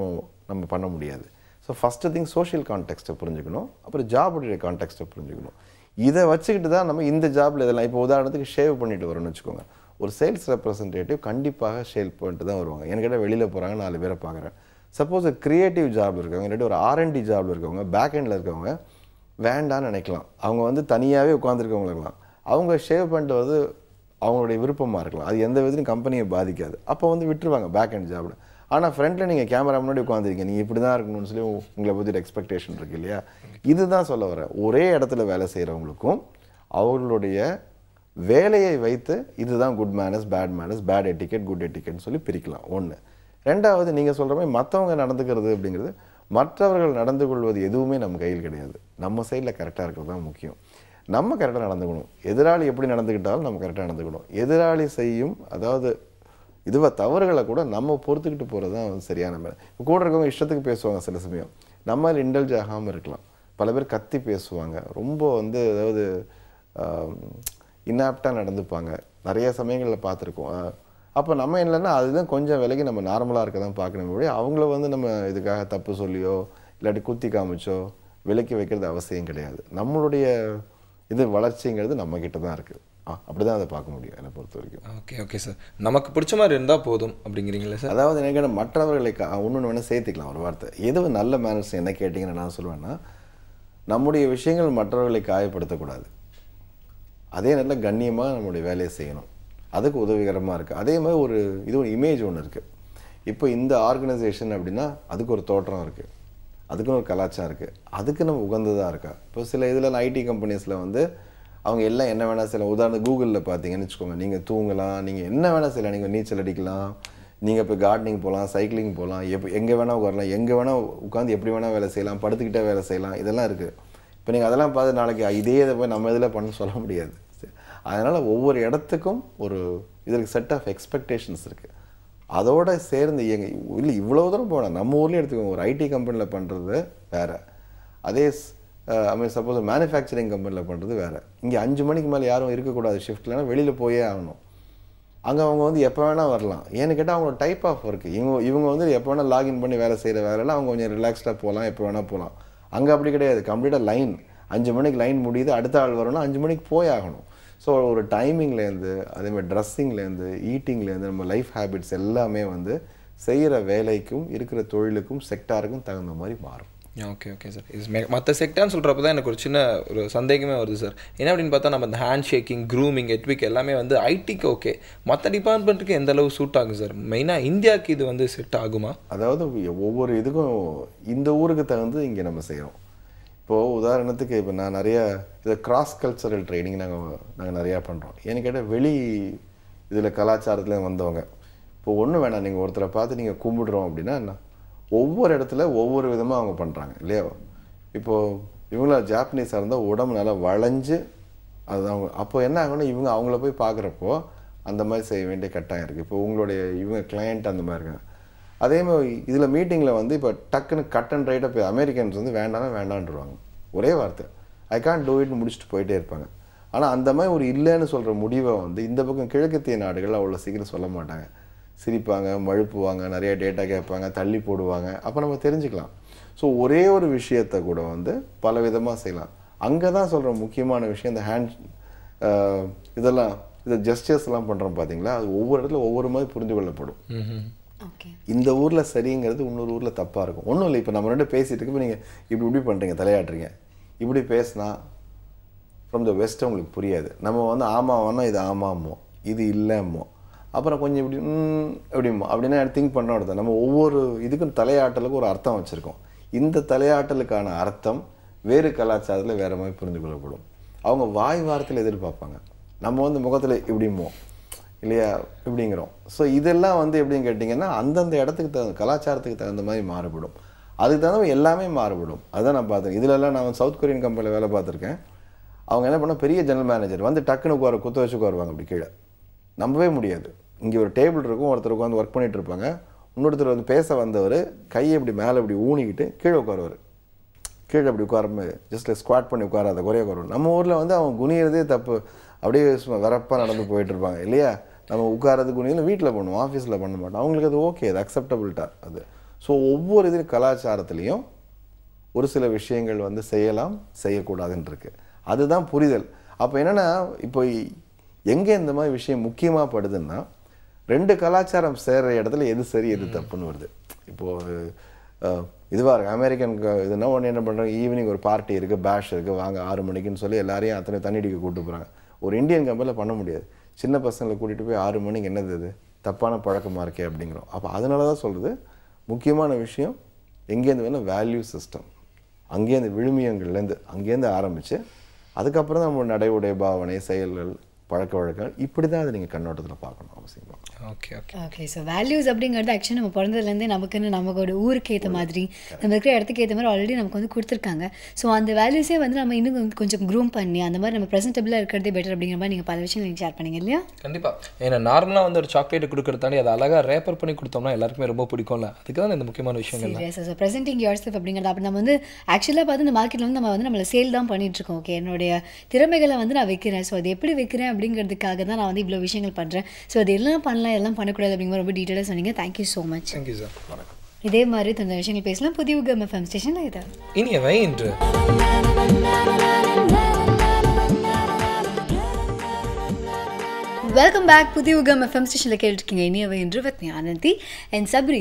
[SPEAKER 5] நம்ம பண்ண முடியாது. ஸோ ஃபஸ்ட்டு திங் சோஷியல் கான்டெக்ஸ்ட்டை புரிஞ்சுக்கணும், அப்புறம் ஜாபுடைய கான்டெக்ஸ்ட்டை புரிஞ்சுக்கணும். இதை வச்சுக்கிட்டு தான் நம்ம இந்த ஜாபில் இதெல்லாம் இப்போ உதாரணத்துக்கு ஷேவ் பண்ணிட்டு வரோம்னு வச்சுக்கோங்க. ஒரு சேல்ஸ் ரெப்ரசன்டேட்டிவ் கண்டிப்பாக ஷேவ் பண்ணிட்டு தான் வருவாங்க. என்கிட்ட வெளியில் போகிறாங்க, 4 பேரை பார்க்குறேன். சப்போஸ் கிரியேட்டிவ் ஜாப் இருக்கவங்க, இல்லாட்டி ஒரு R&D ஜாபில் இருக்கவங்க, பேக் எண்டில் இருக்கவங்க வேண்டான்னு நினைக்கலாம். அவங்க வந்து தனியாகவே உட்காந்துருக்கவங்க இருக்கலாம். அவங்க ஷேவ் பண்ணிட்டு வந்து அவங்களுடைய விருப்பமாக இருக்கலாம். அது எந்த விதத்துலையும் கம்பெனியை பாதிக்காது. அப்போ வந்து விட்டுருவாங்க பேக் எண்ட் ஜாபில். ஆனால் ஃப்ரண்ட்டில் நீங்கள் கேமரா முன்னாடி உட்காந்துருக்கீங்க, நீங்கள் இப்படி தான் இருக்கணும்னு சொல்லி உங்களை பற்றி எக்ஸ்பெக்டேஷன் இருக்குது இல்லையா? இதுதான் சொல்ல வரேன். ஒரே இடத்துல வேலை செய்கிறவங்களுக்கும் அவர்களுடைய வேலையை வைத்து இதுதான் good manners, bad manners, bad etiquette, good எட்டிக்கெட்னு சொல்லி பிரிக்கலாம். ஒன்று. ரெண்டாவது, நீங்கள் சொல்கிற மாதிரி மற்றவங்க நடந்துக்கிறது அப்படிங்கிறது, மற்றவர்கள் நடந்து கொள்வது எதுவுமே நம்ம கையில் கிடையாது. நம்ம சைடில் கரெக்டாக இருக்கிறது தான் முக்கியம். நம்ம கரெக்டாக நடந்துக்கணும். எதிராளி எப்படி நடந்துக்கிட்டாலும் நம்ம கரெக்டாக நடந்துக்கணும். எதிராளி செய்யும் அதாவது இதுவாக தவறுகளை கூட நம்ம பொறுத்துக்கிட்டு போகிறது தான் வந்து சரியான மேலே. இப்போ கூட இருக்கவங்க இஷ்டத்துக்கு பேசுவாங்க சில சமயம். நம்ம இன்டெலிஜ் ஆகாமல் இருக்கலாம். பல பேர் கத்தி பேசுவாங்க, ரொம்ப வந்து அதாவது இன்னாப்டாக நடந்துப்பாங்க. நிறைய சமயங்களில் பார்த்துருக்கோம். அப்போ நம்ம இல்லைன்னா அதுதான் கொஞ்சம் விலைக்கு நம்ம நார்மலாக இருக்க தான் பார்க்கணும். அவங்கள வந்து நம்ம இதுக்காக தப்பு சொல்லியோ இல்லாட்டி குத்தி காமிச்சோ விலைக்கு வைக்கிறது அவசியம் கிடையாது. நம்மளுடைய இது வளர்ச்சிங்கிறது நம்மக்கிட்ட தான் இருக்குது. அப்படி தான் அதை பார்க்க முடியும் என்னை பொறுத்த வரைக்கும்.
[SPEAKER 2] ஓகே சார், நமக்கு பிடிச்ச மாதிரி இருந்தால் போதும் அப்படிங்கிறீங்களா சார்?
[SPEAKER 5] அதாவது எனக்கு மற்றவர்களை ஒன்று வேணால் சேர்த்துக்கலாம் ஒரு வார்த்தை. எது நல்ல மேனர்ஸ் என்ன கேட்டிங்கன்னு நான் சொல்லுவேன்னா, நம்முடைய விஷயங்கள் மற்றவர்களை காயப்படுத்தக்கூடாது. அதே நேரத்தில் கண்ணியமாக நம்மளுடைய வேலையை செய்யணும். அதுக்கு உதவிகரமாக இருக்குது. அதே மாதிரி ஒரு இமேஜ் ஒன்று இருக்குது. இப்போ இந்த ஆர்கனைசேஷன் அப்படின்னா அதுக்கு ஒரு தோற்றம் இருக்குது, அதுக்குன்னு ஒரு கலாச்சாரம் இருக்குது, அதுக்கு நம்ம உகந்ததாக இருக்கா. இப்போ சில இதில் ஐடி கம்பெனிஸில் வந்து அவங்க எல்லாம் என்ன வேணால் செய்யலாம். உதாரணம் கூகுளில் பார்த்தீங்கன்னு வச்சுக்கோங்க, நீங்கள் தூங்கலாம், நீங்கள் என்ன வேணால் செய்யலாம், நீங்கள் நீச்சல் அடிக்கலாம், நீங்கள் இப்போ கார்டனிங் போகலாம், சைக்கிளிங் போகலாம், எங்கே வேணால் உட்காரலாம், எங்கே வேணால் உட்காந்து எப்படி வேணால் வேலை செய்யலாம், படுத்துக்கிட்டே வேலை செய்யலாம், இதெல்லாம் இருக்குது. இப்போ நீங்கள் அதெல்லாம் பார்த்து நாளைக்கு இதே இதை போய் நம்ம இதில் பண்ண சொல்ல முடியாது. அதனால் ஒவ்வொரு இடத்துக்கும் ஒரு இதற்கு செட் ஆஃப் எக்ஸ்பெக்டேஷன்ஸ் இருக்குது. அதோட சேர்ந்து இல்லை இவ்வளோ தூரம் போனால் நம்ம ஊர்லேயே எடுத்துக்கோங்க, ஒரு ஐடி கம்பெனியில் பண்ணுறது வேறு, அதே சப்போஸ் மேனுஃபேக்சரிங் கம்பெனியில் பண்ணுறது வேறு. இங்கே 5 மணிக்கு மேலே யாரும் இருக்கக்கூடாது ஷிஃப்ட்லனா வெளியில் போயே ஆகணும். அங்கே அவங்க வந்து எப்போ வேணால் வரலாம். ஏன்னு கேட்டால் அவங்களோட டைப் ஆஃப் ஒர்க்கு இவங்க வந்து எப்போ வேணால் லாகின் பண்ணி வேலை செய்கிற வேலையில் அவங்க கொஞ்சம் ரிலாக்ஸ்டாக போகலாம், எப்போ வேணால் போகலாம். அங்கே அப்படி கிடையாது, கம்ப்ளீட்டாக லைன் 5 மணிக்கு லைன் முடியுது, அடுத்த ஆள் வரணும்னா 5 மணிக்கு போய் ஆகணும். ஸோ ஒரு டைமிங்லேருந்து அதேமாதிரி ட்ரெஸ்ஸிங்லேருந்து ஈட்டிங்லேருந்து நம்ம லைஃப் ஹேபிட்ஸ் எல்லாமே வந்து செய்கிற வேலைக்கும் இருக்கிற தொழிலுக்கும் செக்டாருக்கும் தகுந்த மாதிரி மாறும்.
[SPEAKER 2] Okay okay sir. இது மற்ற செக்டார்னு சொல்கிறப்ப தான் எனக்கு ஒரு சின்ன ஒரு சந்தேகமே வருது சார். என்ன அப்படின்னு பார்த்தா நம்ம இந்த ஹேண்ட் ஷேக்கிங், க்ரூமிங், எட்விக் எல்லாமே வந்து ஐடிக்கு ஓகே, மற்ற டிபார்ட்மெண்ட்டுக்கு எந்த அளவு சூட் ஆகும் சார்? மெயினாக இந்தியாவுக்கு இது வந்து செட் ஆகுமா?
[SPEAKER 5] அதாவது ஒவ்வொரு இதுக்கும் இந்த ஊருக்கு தகுந்து இங்கே நம்ம செய்கிறோம். இப்போது உதாரணத்துக்கு இப்போ நான் நிறையா இதை கிராஸ் கல்ச்சரல் ட்ரைனிங் நாங்கள் நிறையா பண்ணுறோம். ஏன்னு கேட்டால் வெளி இதில் கலாச்சாரத்தில் வந்தவங்க இப்போ ஒன்றும் வேணாம், நீங்கள் ஒருத்தரை பார்த்து நீங்கள் கும்பிடுறோம் அப்படின்னா என்ன, ஒவ்வொரு இடத்துல ஒவ்வொரு விதமாக அவங்க பண்ணுறாங்க இல்லையா. இப்போது இவங்கள ஜாப்பனீஸாக இருந்தால் உடம்பு நல்லா வளைஞ்சு அது அவங்க அப்போ என்ன ஆகும்னா இவங்க அவங்கள போய் பார்க்குறப்போ அந்த மாதிரி செய்ய வேண்டிய கட்டாயம் இருக்குது. இப்போ உங்களுடைய இவங்க கிளையண்ட் அந்த மாதிரி இருக்காங்க. அதே மாதிரி இதில் மீட்டிங்கில் வந்து இப்போ டக்குன்னு கட் அண்ட் ரைட்டாக போய் அமெரிக்கன்ஸ் வந்து வேண்டான்ருவாங்க, ஒரே வார்த்தை ஐ கான்ட் டூ இட்னு முடிச்சுட்டு போயிட்டே இருப்பாங்க. ஆனால் அந்த மாதிரி ஒரு இல்லைன்னு சொல்கிற முடிவை வந்து இந்த பக்கம் கிழக்கத்திய நாடுகள் அவ்வளோ சீக்கிரம் சொல்ல மாட்டாங்க. சிரிப்பாங்க, மழுப்புவாங்க, நிறைய டேட்டா கேட்பாங்க, தள்ளி போடுவாங்க. அப்போ நம்ம தெரிஞ்சுக்கலாம். ஸோ ஒரே ஒரு விஷயத்தை கூட வந்து பல விதமாக செய்யலாம். அங்கே தான் சொல்கிற முக்கியமான விஷயம் இந்த ஹேண்ட் இதெல்லாம் இந்த ஜெஸ்டர்ஸ்லாம் பண்ணுறோம் பார்த்தீங்களா, அது ஒவ்வொரு இடத்துல ஒவ்வொரு மாதிரி புரிந்து கொள்ளப்படும். இந்த ஊரில் சரிங்கிறது இன்னொரு ஊரில் தப்பாக இருக்கும். ஒன்றும் இல்லை, இப்போ நம்ம ரெண்டு பேசிகிட்டு இருக்கு, இப்போ நீங்கள் இப்படி பண்ணுறீங்க, தலையாட்டுறீங்க, இப்படி பேசினா ஃப்ரம் த வெஸ்ட் உங்களுக்கு புரியாது. நம்ம வந்து ஆமாவானா இது ஆமாமோ, இது இல்லைம்மோ, அப்புறம் கொஞ்சம் இப்படி எப்படிமோ அப்படின்னா திங்க் பண்ண எடுத்தோம். நம்ம ஒவ்வொரு இதுக்கும் தலையாட்டலுக்கு ஒரு அர்த்தம் வச்சுருக்கோம். இந்த தலையாட்டலுக்கான அர்த்தம் வேறு கலாச்சாரத்தில் வேறு மாதிரி புரிந்து கொள்ளப்படும். அவங்க வாய் வார்த்தையில் எதிர்பார்ப்பாங்க, நம்ம வந்து முகத்தில் இப்படிமோ இல்லையா இப்படிங்கிறோம். ஸோ இதெல்லாம் வந்து எப்படின்னு கேட்டிங்கன்னா அந்தந்த இடத்துக்கு தகுந்த கலாச்சாரத்துக்கு தகுந்த மாதிரி மாறுபடும். அதுக்கு தகுந்த எல்லாமே மாறுபடும். அதுதான் நான் பார்த்தேன். இதிலெல்லாம் நான் சவுத் கொரியன் கம்பெனியில் வேலை பார்த்துருக்கேன். அவங்க என்ன பண்ணால் பெரிய ஜெனரல் மேனேஜர் வந்து டக்குன்னு குத்த வச்சு உட்காருவாங்க அப்படி கீழே. நம்பவே முடியாது. இங்கே ஒரு டேபிள் இருக்கும், ஒருத்தர் உட்காந்து ஒர்க் பண்ணிகிட்டு இருப்பாங்க, இன்னொருத்தர் வந்து பேச வந்தவர் கையை இப்படி மேலே இப்படி ஊனிக்கிட்டு கீழே உட்காருவார். கீழே அப்படி உட்காரமே ஜஸ்ட் ஸ்குவாட் பண்ணி உட்காராத குறைய உட்காருவோம். நம்ம ஊரில் வந்து அவங்க குனியறதே தப்பு, அப்படியே வரப்பாக நடந்து போயிட்டு இருப்பாங்க இல்லையா. நம்ம உட்காரது குனியில் வீட்டில் பண்ணுவோம், ஆஃபீஸில் பண்ண மாட்டோம். அவங்களுக்கு அது ஓகே, அது அக்செப்டபிள்டா அது. ஸோ ஒவ்வொரு இது கலாச்சாரத்துலேயும் ஒரு சில விஷயங்கள் வந்து செய்யலாம், செய்யக்கூடாதுன்னு இருக்குது. அதுதான் புரிதல். அப்போ என்னென்னா இப்போ எங்கே இந்த மாதிரி விஷயம் முக்கியமாக படுதுன்னா, ரெண்டு கலாச்சாரம் சேர்கிற இடத்துல எது சரி எது தப்புன்னு வருது. இப்போது இதுவாக இருக்குது அமெரிக்கன் இதுனா ஒன்று என்ன பண்ணுறாங்க, ஈவினிங் ஒரு பார்ட்டி இருக்குது, பேஷ் இருக்குது, வாங்க 6 மணிக்குன்னு சொல்லி எல்லாரையும் அத்தனை தண்ணிடிக்க கூப்பிட்டு போகிறாங்க. ஒரு இந்தியன் கம்பெனியில் பண்ண முடியாது. சின்ன பசங்களை கூட்டிகிட்டு போய் 6 மணிக்கு என்னது இது தப்பான பழக்கமாக இருக்கே அப்படிங்கிறோம். அப்போ அதனால தான் சொல்கிறது முக்கியமான விஷயம் எங்கேருந்து வேணும் வேல்யூ சிஸ்டம். அங்கேருந்து விழுமியங்கள்லேருந்து அங்கேருந்து ஆரம்பித்து அதுக்கப்புறம் தான் நம்ம நடை உடை பாவனை செயல்கள் பழக்க வழக்கம் இப்படி தான் அதை நீங்கள் கண்ணோட்டத்தில் பார்க்கணும் அவசியமாக.
[SPEAKER 2] Okay okay
[SPEAKER 1] okay. So values அப்படிங்கிறது ஆக்சுவலி நம்ம பிறந்ததுலேருந்தே நமக்குன்னு நமக்கோட ஊருக்கு ஏற்ற மாதிரி நம்ம இருக்கிற இடத்துக்கு ஏற்ற மாதிரி ஆல்ரெடி நமக்கு வந்து கொடுத்துருக்காங்க. ஸோ அந்த வேல்யூஸே வந்து நம்ம இன்னும் கொஞ்சம் க்ரூம் பண்ணி அந்த மாதிரி நம்ம ப்ரெசென்டபிளாக இருக்கிறதே பெட்டர் அப்படிங்கிற மாதிரி நீங்கள் பல விஷயங்கள் நீங்கள் ஷேர் பண்ணீங்க இல்லையா?
[SPEAKER 2] கண்டிப்பாக. ஏன்னா நார்மலாக வந்து ஒரு சாக்லேட் கொடுக்குறதாண்டி அதை அழகாக ரேப்பர் பண்ணி கொடுத்தோம்னா எல்லாருக்குமே ரொம்ப பிடிக்கும்ல. அதுக்கு தான் இந்த முக்கியமான விஷயங்கள்.
[SPEAKER 1] ஸோ ப்ரெசென்டிங் யுவர் செல்ஃப் அப்படிங்கிறது அப்படி நம்ம வந்து ஆக்சுவலாக பார்த்து இந்த மார்க்கெட்டில் வந்து நம்மளை சேல் தான் பண்ணிகிட்ருக்கோம். ஓகே, என்னுடைய திறமைகளை வந்து நான் வைக்கிறேன், ஸோ அது எப்படி வைக்கிறேன் அப்படிங்கிறதுக்காக தான் நான் வந்து இவ்வளோ விஷயங்கள் பண்ணுறேன். ஸோ அது எல்லாம் பண்ணலாம், எல்லாம் பண்ணக்கூடாது அப்படிங்கிற ரொம்ப டீட்டெயிலாக சொன்னீங்க. Thank you so much.
[SPEAKER 2] Thank you sir. வணக்கம்.
[SPEAKER 1] இதே மாதிரி தந்த விஷயங்கள் பேசலாம் புதிய யுகம் எஃப்எம் ஸ்டேஷனில். இதை
[SPEAKER 2] இனியவை இன்று
[SPEAKER 1] வெல்கம் பேக். புதிய யுகம் எஃப்எம் ஸ்டேஷனில் கேட்டுருக்கீங்க இனியவை இன்று வித் ஆனந்தி அண்ட் சப்ரி.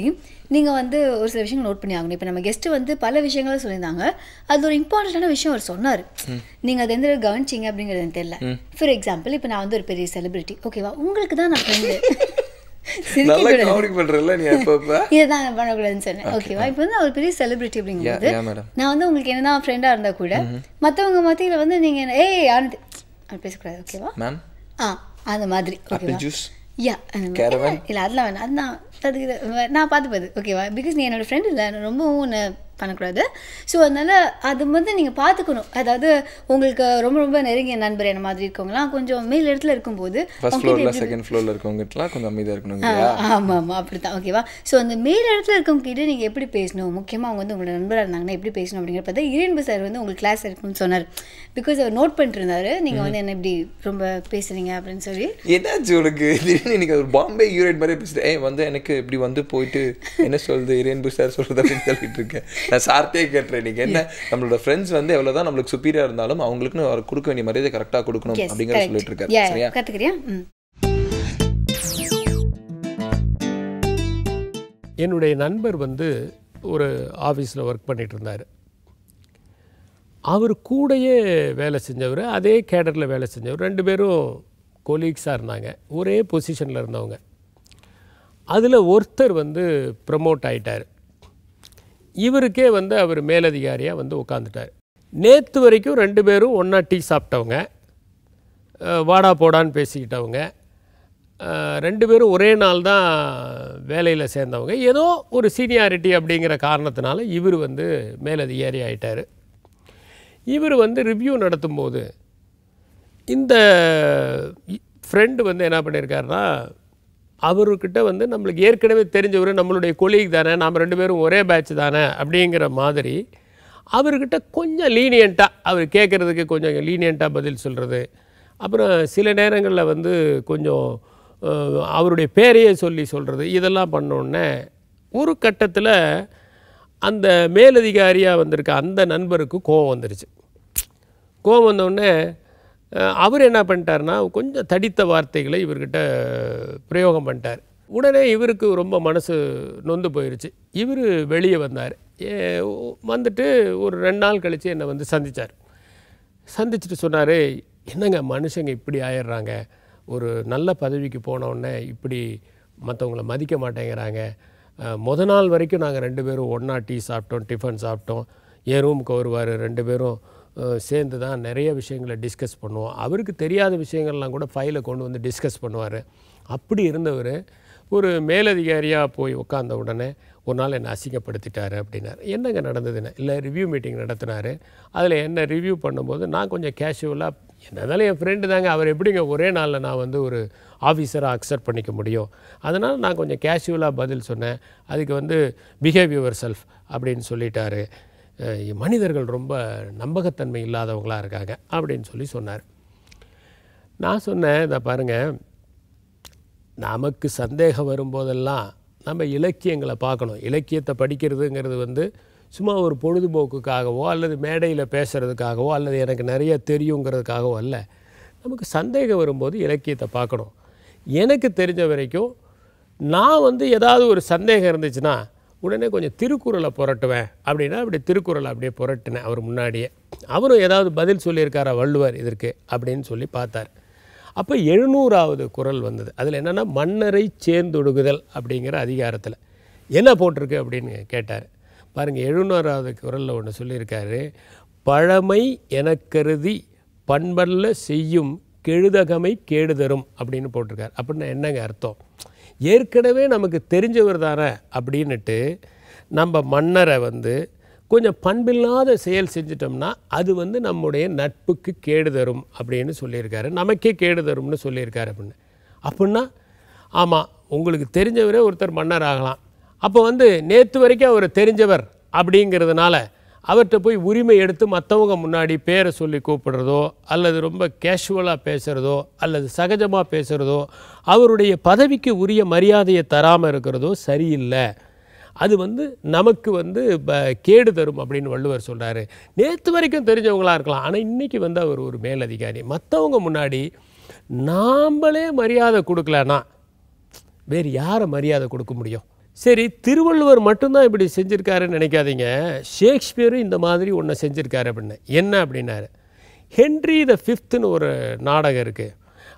[SPEAKER 1] நீங்கள் வந்து ஒரு சில விஷயங்கள் நோட் பண்ணி ஆகணும். இப்போ நம்ம கெஸ்ட்டு வந்து பல விஷயங்களும் சொல்லியிருந்தாங்க. அது ஒரு இம்பார்ட்டண்ட்டான விஷயம் அவர் சொன்னார். நீங்கள் அது எந்த கவனிச்சிங்க அப்படிங்கிறது எனக்கு தெரியல. ஃபார் எக்ஸாம்பிள் இப்போ நான் வந்து ஒரு பெரிய செலிபிரிட்டி, ஓகேவா, உங்களுக்கு தான் நான் ஃப்ரெண்டு
[SPEAKER 2] நல்லா காமெடி பண்றல நீ அப்பப்ப.
[SPEAKER 1] இதுதான் நான் பண்ணக்கூடாதுன்னு சொன்னேன். ஓகேவா? இப்போ வந்து அவர் பெரிய செலிபிரிட்டி அப்படிங்கும்போது நான் வந்து உங்களுக்கு என்னதான் ஃப்ரெண்டாக இருந்தால் கூட மற்றவங்க மத்தியில் வந்து நீங்கள் ஏய் யாரு அப்படி பேசக்கூடாது. ஓகேவா மேம்? அந்த மாதிரி. ஓகேவா? யா இல்லை அதெல்லாம் வேணாம். அதுதான் அதுக்கு நான் பார்த்துப்பது. ஓகேவா? பிகாஸ் நீ என்னோடய ஃப்ரெண்ட் இல்லை, ரொம்பவும் ஒன்று பண்ணக்கூடாது. ஸோ அதனால் அது வந்து நீங்கள் பார்த்துக்கணும். அதாவது உங்களுக்கு ரொம்ப ரொம்ப நெருங்கிய நண்பர் என்ன மாதிரி இருக்கவங்களாம் கொஞ்சம் மேல் இடத்துல இருக்கும்போது
[SPEAKER 2] செகண்ட் ஃப்ளோரில் இருக்கவங்கலாம் கொஞ்சம் அமைதியாக இருக்கணும்.
[SPEAKER 1] ஆமாம் ஆமாம் அப்படி தான். ஓகேவா? ஸோ அந்த மேல் இடத்துல இருக்கவங்க கிட்டே நீங்கள் எப்படி பேசணும், முக்கியமாக அவங்க வந்து உங்களோட நண்பராக இருந்தாங்கன்னா எப்படி பேசணும் அப்படிங்கிற பார்த்தா இறையன்பு சார் வந்து உங்களுக்கு கிளாஸ் இருக்குன்னு சொன்னார். பிகாஸ் அவர் நோட் பண்ணிட்டு இருந்தாரு நீங்கள் வந்து என்ன இப்படி ரொம்ப பேசுறீங்க அப்படின்னு சொல்லி.
[SPEAKER 2] என்னாச்சு உனக்கு திடீர்னு ஒரு பாம்பே யூரைட் மாதிரி பேசுகிறேன் வந்து எனக்கு இப்படி வந்து போயிட்டு என்ன சொல்லுது இறையன்பு சார் சொல்கிறது அப்படின்னு சொல்லிட்டு இருக்கேன். நான் சார்ட்டே கேட்டுறேன். நீங்கள் என்ன நம்மளோட ஃப்ரெண்ட்ஸ் வந்து எவ்வளோதான் நம்மளுக்கு சுப்பீரியா இருந்தாலும் அவங்களுக்குன்னு அவர் கொடுக்க வேண்டிய மரியாதை கரெக்டாக கொடுக்கணும் அப்படிங்கிற சொல்லிட்டு இருக்காரு. சரியா?
[SPEAKER 1] கற்றுக்கிறியா?
[SPEAKER 6] என்னுடைய நண்பர் வந்து ஒரு ஆஃபீஸில் ஒர்க் பண்ணிகிட்டு இருந்தார். அவர் கூடயே வேலை செஞ்சவர், அதே கேடரில் வேலை செஞ்சவர், 2 பேரும் கொலீக்ஸாக இருந்தாங்க, ஒரே பொசிஷனில் இருந்தவங்க. அதில் ஒருத்தர் வந்து ப்ரமோட் ஆகிட்டார். இவருக்கே வந்து அவர் மேலதிகாரியாக வந்து உட்காந்துட்டார். நேற்று வரைக்கும் 2 பேரும் ஒன்றா டீ சாப்பிட்டவங்க, வாடா போடான்னு பேசிக்கிட்டவங்க, 2 பேரும் ஒரே நாள் தான் வேலையில் சேர்ந்தவங்க. ஏதோ ஒரு சீனியாரிட்டி அப்படிங்கிற காரணத்தினால இவர் வந்து மேலதிகாரி ஆகிட்டார். இவர் வந்து ரிவ்யூ நடத்தும்போது இந்த ஃப்ரெண்டு வந்து என்ன பண்ணியிருக்காருன்னா, அவர்கிட்ட வந்து நம்மளுக்கு ஏற்கனவே தெரிஞ்சவர், நம்மளுடைய கொலீக் தானே, நாம் 2 பேரும் ஒரே பேட்ச் தானே அப்படிங்கிற மாதிரி அவர்கிட்ட கொஞ்சம் லீனியண்ட்டாக, அவர் கேட்குறதுக்கு கொஞ்சம் லீனியண்ட்டாக பதில் சொல்கிறது. அப்புறம் சில நேரங்களில் வந்து கொஞ்சம் அவருடைய பேரையே சொல்லி சொல்கிறது. இதெல்லாம் பண்ணோடனே ஒரு கட்டத்தில் அந்த மேலதிகாரியாக வந்திருக்க அந்த நண்பருக்கு கோபம் வந்துருச்சு. கோபம் வந்தோடனே அவர் என்ன பண்ணிட்டார்னா கொஞ்சம் தடித்த வார்த்தைகளை இவர்கிட்ட பிரயோகம் பண்ணிட்டார். உடனே இவருக்கு ரொம்ப மனசு நொந்து போயிடுச்சு. இவர் வெளியே வந்தார். வந்துட்டு ஒரு 2 நாள் கழித்து என்னை வந்து சந்தித்தார். சந்திச்சுட்டு சொன்னார், என்னங்க மனுஷங்க இப்படி ஆயிடுறாங்க, ஒரு நல்ல பதவிக்கு போனவுடனே இப்படி மற்றவங்கள மதிக்க மாட்டேங்கிறாங்க. நாள் வரைக்கும் நாங்கள் 2 பேரும் ஒன்றா டீ சாப்பிட்டோம், டிஃபன் சாப்பிட்டோம், என் ரூமுக்கு வருவார், 2 பேரும் சேர்ந்து தான் நிறைய விஷயங்களை டிஸ்கஸ் பண்ணுவோம். அவருக்கு தெரியாத விஷயங்கள்லாம் கூட ஃபைலை கொண்டு வந்து டிஸ்கஸ் பண்ணுவார். அப்படி இருந்தவர் ஒரு மேலதிகாரியாக போய் உட்காந்த உடனே ஒரு நாள் என்னை அசிங்கப்படுத்திட்டார் அப்படின்னார். என்னங்க நடந்ததுன்னு? இல்லை, ரிவ்யூ மீட்டிங் நடத்தினார். அதில் என்ன ரிவ்யூ பண்ணும்போது நான் கொஞ்சம் கேஷுவலாக, என்னதாலும் என் ஃப்ரெண்டு தாங்க, அவர் எப்படிங்க ஒரே நாளில் நான் வந்து ஒரு ஆஃபீஸராக அக்செப்ட் பண்ணிக்க முடியும், அதனால் நான் கொஞ்சம் கேஷுவலாக பதில் சொன்னேன். அதுக்கு வந்து பிஹேவ் யுவர் செல்ஃப் அப்படின்னு சொல்லிட்டாரு. மனிதர்கள் ரொம்ப நம்பகத்தன்மை இல்லாதவங்களாக இருக்காங்க அப்படின்னு சொல்லி சொன்னார். நான் சொன்னேன், இதை பாருங்கள், நமக்கு சந்தேகம் வரும்போதெல்லாம் நம்ம இலக்கியங்களை பார்க்கணும். இலக்கியத்தை படிக்கிறதுங்கிறது வந்து சும்மா ஒரு பொழுதுபோக்குக்காகவோ அல்லது மேடையில் பேசுகிறதுக்காகவோ அல்லது எனக்கு நிறைய தெரியுங்கிறதுக்காகவோ அல்ல. நமக்கு சந்தேகம் வரும்போது இலக்கியத்தை பார்க்கணும். எனக்கு தெரிஞ்ச வரைக்கும் நான் வந்து ஏதாவது ஒரு சந்தேகம் இருந்துச்சுன்னா உடனே கொஞ்சம் திருக்குறளை புரட்டுவேன். அப்படின்னா அப்படி திருக்குறளை அப்படியே புரட்டினேன் அவர் முன்னாடியே. அவரும் ஏதாவது பதில் சொல்லியிருக்காரா வள்ளுவர் இதற்கு அப்படின்னு சொல்லி பார்த்தார். அப்போ 700வது குறள் வந்தது. அதில் என்னென்னா மன்னரை சேர்ந்தொடுகுதல் அப்படிங்கிற அதிகாரத்தில் என்ன போட்டிருக்கு அப்படின்னு கேட்டார். பாருங்கள், 700வது குறளில் ஒன்று சொல்லியிருக்காரு, பழமை எனக்கருதி பண்பல்ல செய்யும் கெழுதகமை கேடுதரும் அப்படின்னு போட்டிருக்கார். அப்படின்னா என்னங்க அர்த்தம்? ஏற்கனவே நமக்கு தெரிஞ்சவர் தானே அப்படின்னுட்டு நம்ம மன்னரை வந்து கொஞ்சம் பண்பில்லாத செயல் செஞ்சிட்டோம்னா அது வந்து நம்முடைய நட்புக்கு கேடு தரும் அப்படின்னு சொல்லியிருக்காரு. நமக்கே கேடு தரும்னு சொல்லியிருக்காரு. அப்படின்னா ஆமாம், உங்களுக்கு தெரிஞ்சவரே ஒருத்தர் மன்னர் ஆகலாம். அப்போ வந்து நேற்று வரைக்கும் அவர் தெரிஞ்சவர் அப்படிங்கிறதுனால அவர்கிட்ட போய் உரிமை எடுத்து மற்றவங்க முன்னாடி பேரை சொல்லி கூப்பிடுறதோ அல்லது ரொம்ப கேஷுவலாக பேசுகிறதோ அல்லது சகஜமாக பேசுகிறதோ அவருடைய பதவிக்கு உரிய மரியாதையை தராமல் இருக்கிறதோ சரியில்லை. அது வந்து நமக்கு வந்து கேடு தரும் அப்படின்னு வள்ளுவர் சொல்கிறாரு. நேற்று வரைக்கும் தெரிஞ்சவங்களாக இருக்கலாம், ஆனால் இன்றைக்கி வந்து அவர் ஒரு மேலதிகாரி. மற்றவங்க முன்னாடி நாம்ளே மரியாதை கொடுக்கலன்னா வேறு யாரை மரியாதை கொடுக்க முடியும்? சரி, திருவள்ளுவர் மட்டும்தான் இப்படி செஞ்சுருக்காருன்னு நினைக்காதீங்க. ஷேக்ஸ்பியரும் இந்த மாதிரி ஒன்று செஞ்சுருக்காரு அப்படின்னு. என்ன அப்படின்னாரு, ஹென்றி த 5ன்னு ஒரு நாடகம் இருக்குது.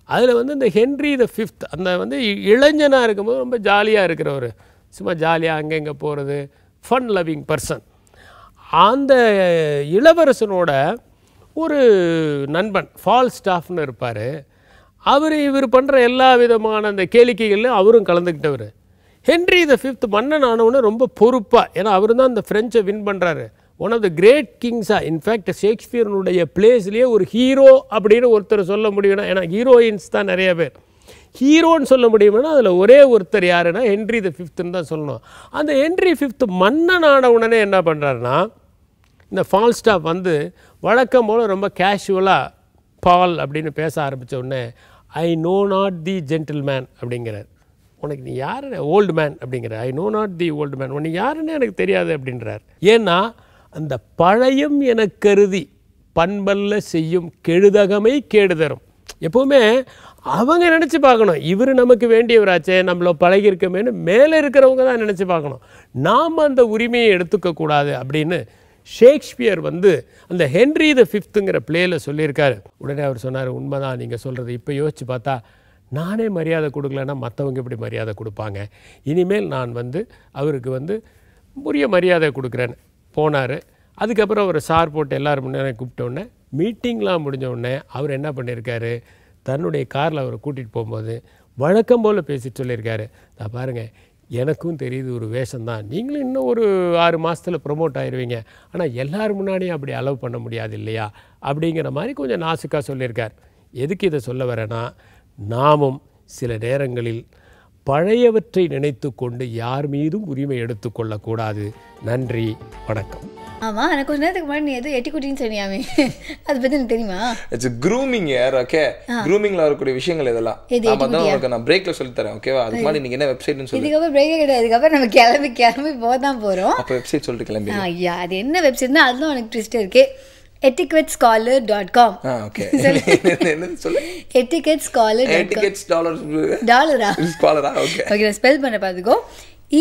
[SPEAKER 6] அதில் வந்து இந்த ஹென்ரி த ஃபிஃப்த் அந்த வந்து இளைஞனாக இருக்கும்போது ரொம்ப ஜாலியாக இருக்கிறவர், சும்மா ஜாலியாக அங்கே இங்கே போகிறது, ஃபன் லவ்விங் பர்சன். அந்த இளவரசனோட ஒரு நண்பன் ஃபால்ஸ்டாஃப்னு இருப்பார். இவர் பண்ணுற எல்லா விதமான அந்த கேளிக்கைகள்லையும் அவரும் கலந்துக்கிட்டவர். ஹென்ரி த ஃபிஃப்த் மன்னன் ஆனவுடனே ரொம்ப பொறுப்பாக, ஏன்னா அவர் தான் அந்த ஃப்ரெஞ்சை வின் பண்ணுறாரு. ஒன் ஆஃப் த கிரேட் கிங்ஸாக, இன்ஃபேக்ட் ஷேக்ஸ்பியர்னுடைய பிளேஸ்லேயே ஒரு ஹீரோ அப்படின்னு ஒருத்தர் சொல்ல முடியும்னா, ஏன்னா ஹீரோயின்ஸ் தான் நிறைய பேர், ஹீரோன்னு சொல்ல முடியும்னா அதில் ஒரே ஒருத்தர் யாருன்னா ஹென்ரி த ஃபிஃப்த்துன்னு தான் சொல்லணும். அந்த ஹென்ரி ஃபிஃப்த் மன்னன் ஆன உடனே என்ன பண்ணுறாருன்னா, இந்த ஃபால்ஸ்டாஃப் வந்து வழக்கம் போல் ரொம்ப கேஷுவலாக பால் அப்படின்னு பேச ஆரம்பித்த உடனே, I know not the gentleman அப்படிங்கிறார். உனக்கு நீ யாருன்னு, ஓல்டு மேன் அப்படிங்கிற, I know not the old man, உனக்கு யாருன்னு எனக்கு தெரியாது அப்படின்றார். ஏன்னா அந்த பழையம் என கருதி பண்பல்ல செய்யும் கெடுதகமை கேடு தரும். எப்போவுமே அவங்க நினச்சி பார்க்கணும், இவர் நமக்கு வேண்டியவராச்சே, நம்மள பழகிருக்கமேனு மேலே இருக்கிறவங்க தான் நினச்சி பார்க்கணும், நாம் அந்த உரிமையை எடுத்துக்கக்கூடாது அப்படின்னு ஷேக்ஸ்பியர் வந்து அந்த ஹென்ரி த ஃபிஃப்த்துங்கிற பிளேயில் சொல்லியிருக்காரு. உடனே அவர் சொன்னார், உண்மைதான் நீங்கள் சொல்கிறது, இப்போ யோசித்து பார்த்தா நானே மரியாதை கொடுக்கலன்னா மற்றவங்க எப்படி மரியாதை கொடுப்பாங்க, இனிமேல் நான் வந்து அவருக்கு வந்து உரிய மரியாதை கொடுக்குறேன்னு போனார். அதுக்கப்புறம் அவர் சார் போட்டு எல்லோரும் முன்னே கூப்பிட்டோடனே மீட்டிங்லாம் முடிஞ்ச உடனே அவர் என்ன பண்ணியிருக்காரு, தன்னுடைய காரில் அவரை கூட்டிகிட்டு போகும்போது வழக்கம் போல் பேசிட்டு சொல்லியிருக்காரு, நான் பாருங்கள் எனக்கும் தெரியுது ஒரு வேஷம்தான், நீங்களும் இன்னும் ஒரு 6 மாதத்தில் ப்ரொமோட் ஆயிடுவீங்க, ஆனால் எல்லோரும் முன்னாடியும் அப்படி அலோவ் பண்ண முடியாது இல்லையா அப்படிங்கிற மாதிரி கொஞ்சம் நாசுக்காக சொல்லியிருக்கார். எதுக்கு இதை சொல்ல வரேன்னா, நாமும் சில நேரங்களில் பழையவற்றை நினைத்து கொண்டு யார் மீதும் உரிமை எடுத்துக்கொள்ளக்கூடாது. நன்றி, வணக்கம்.
[SPEAKER 1] ஆமாம், எனக்கு கொஞ்ச நேரத்துக்கு முன்னாடி நீ எதுவும் எட்டிக்குட்டின்னு சொன்னியாமே, அதை பற்றி எனக்கு தெரியுமா?
[SPEAKER 2] இட்ஸ் க்ரூமிங் யார். ஓகே, க்ரூமிங்கில் வரக்கூடிய விஷயங்கள் இதெல்லாம் நான் பிரேக்கில் சொல்லித்தரேன். ஓகேவா, அதுக்கு மாதிரி நீங்கள் என்ன வெப்சைட்னு சொல்லி.
[SPEAKER 1] இதுக்கப்புறம் பிரேக்கே கிடையாது, அதுக்கப்புறம் நம்ம கிளம்பி போக தான் போகிறோம்.
[SPEAKER 2] அப்போ வெப்சைட் சொல்லிட்டு கிளம்பி.
[SPEAKER 1] ஐயா, அது என்ன வெப்சைட்னா அதுதான் எனக்கு ட்விஸ்ட் இருக்கு. etiquettescholar.com.
[SPEAKER 2] ஓகே, என்ன சொல்லு?
[SPEAKER 1] etiquettescholar.com.
[SPEAKER 2] etiquettes
[SPEAKER 1] டாலரா
[SPEAKER 2] ஸ்காலரா? ஓகே
[SPEAKER 1] ஓகே, நான் ஸ்பெல் பண்ண பார்த்துக்கோ.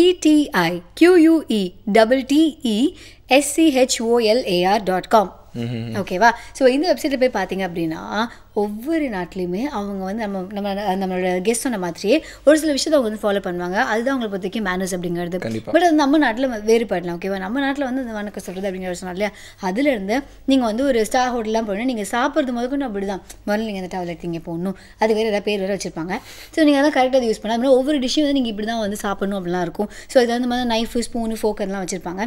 [SPEAKER 1] ETIQUETTESCHOLAR.com. ஓகேவா? ஸோ இந்த வெப்சைட்டில் போய் பார்த்தீங்க அப்படின்னா ஒவ்வொரு நாட்டிலையுமே அவங்க வந்து நம்மளோட கெஸ்ட் சொன்ன மாதிரியே ஒரு சில விஷயத்தை அவங்க வந்து ஃபாலோ பண்ணுவாங்க. அதுதான் அவங்களை பொறுத்த வரைக்கும் மேனர்ஸ் அப்படிங்கிறது. பட் அது நம்ம நாட்டில் வேறுபடலாம். ஓகேவா, நம்ம நாட்டில் வந்து இந்த வணக்கம் சொல்கிறது அப்படிங்கிற சொன்னா இல்லையா, அதுலேருந்து நீங்கள் வந்து ஒரு ஸ்டார் ஹோட்டல்லாம் போனால் நீங்கள் சாப்பிட்றது முதற்கொண்டு அப்படி தான். முதல்ல நீங்கள் அந்த டாய்லெட் இங்கே போகணும், அது வேறு ஏதாவது பேர் வேறு வச்சுருப்பாங்க. ஸோ நீங்கள் அதெல்லாம் கரெக்டாக யூஸ் பண்ணால் அப்படின்னா ஒவ்வொரு டிஷ்ஷும் வந்து நீங்கள் இப்படி தான் வந்து சாப்பிடணும் அப்படிலாம் இருக்கும். ஸோ இது வந்து மாதிரி நைஃபு ஸ்பூனு ஃபோக் அதெல்லாம் வச்சுருப்பாங்க.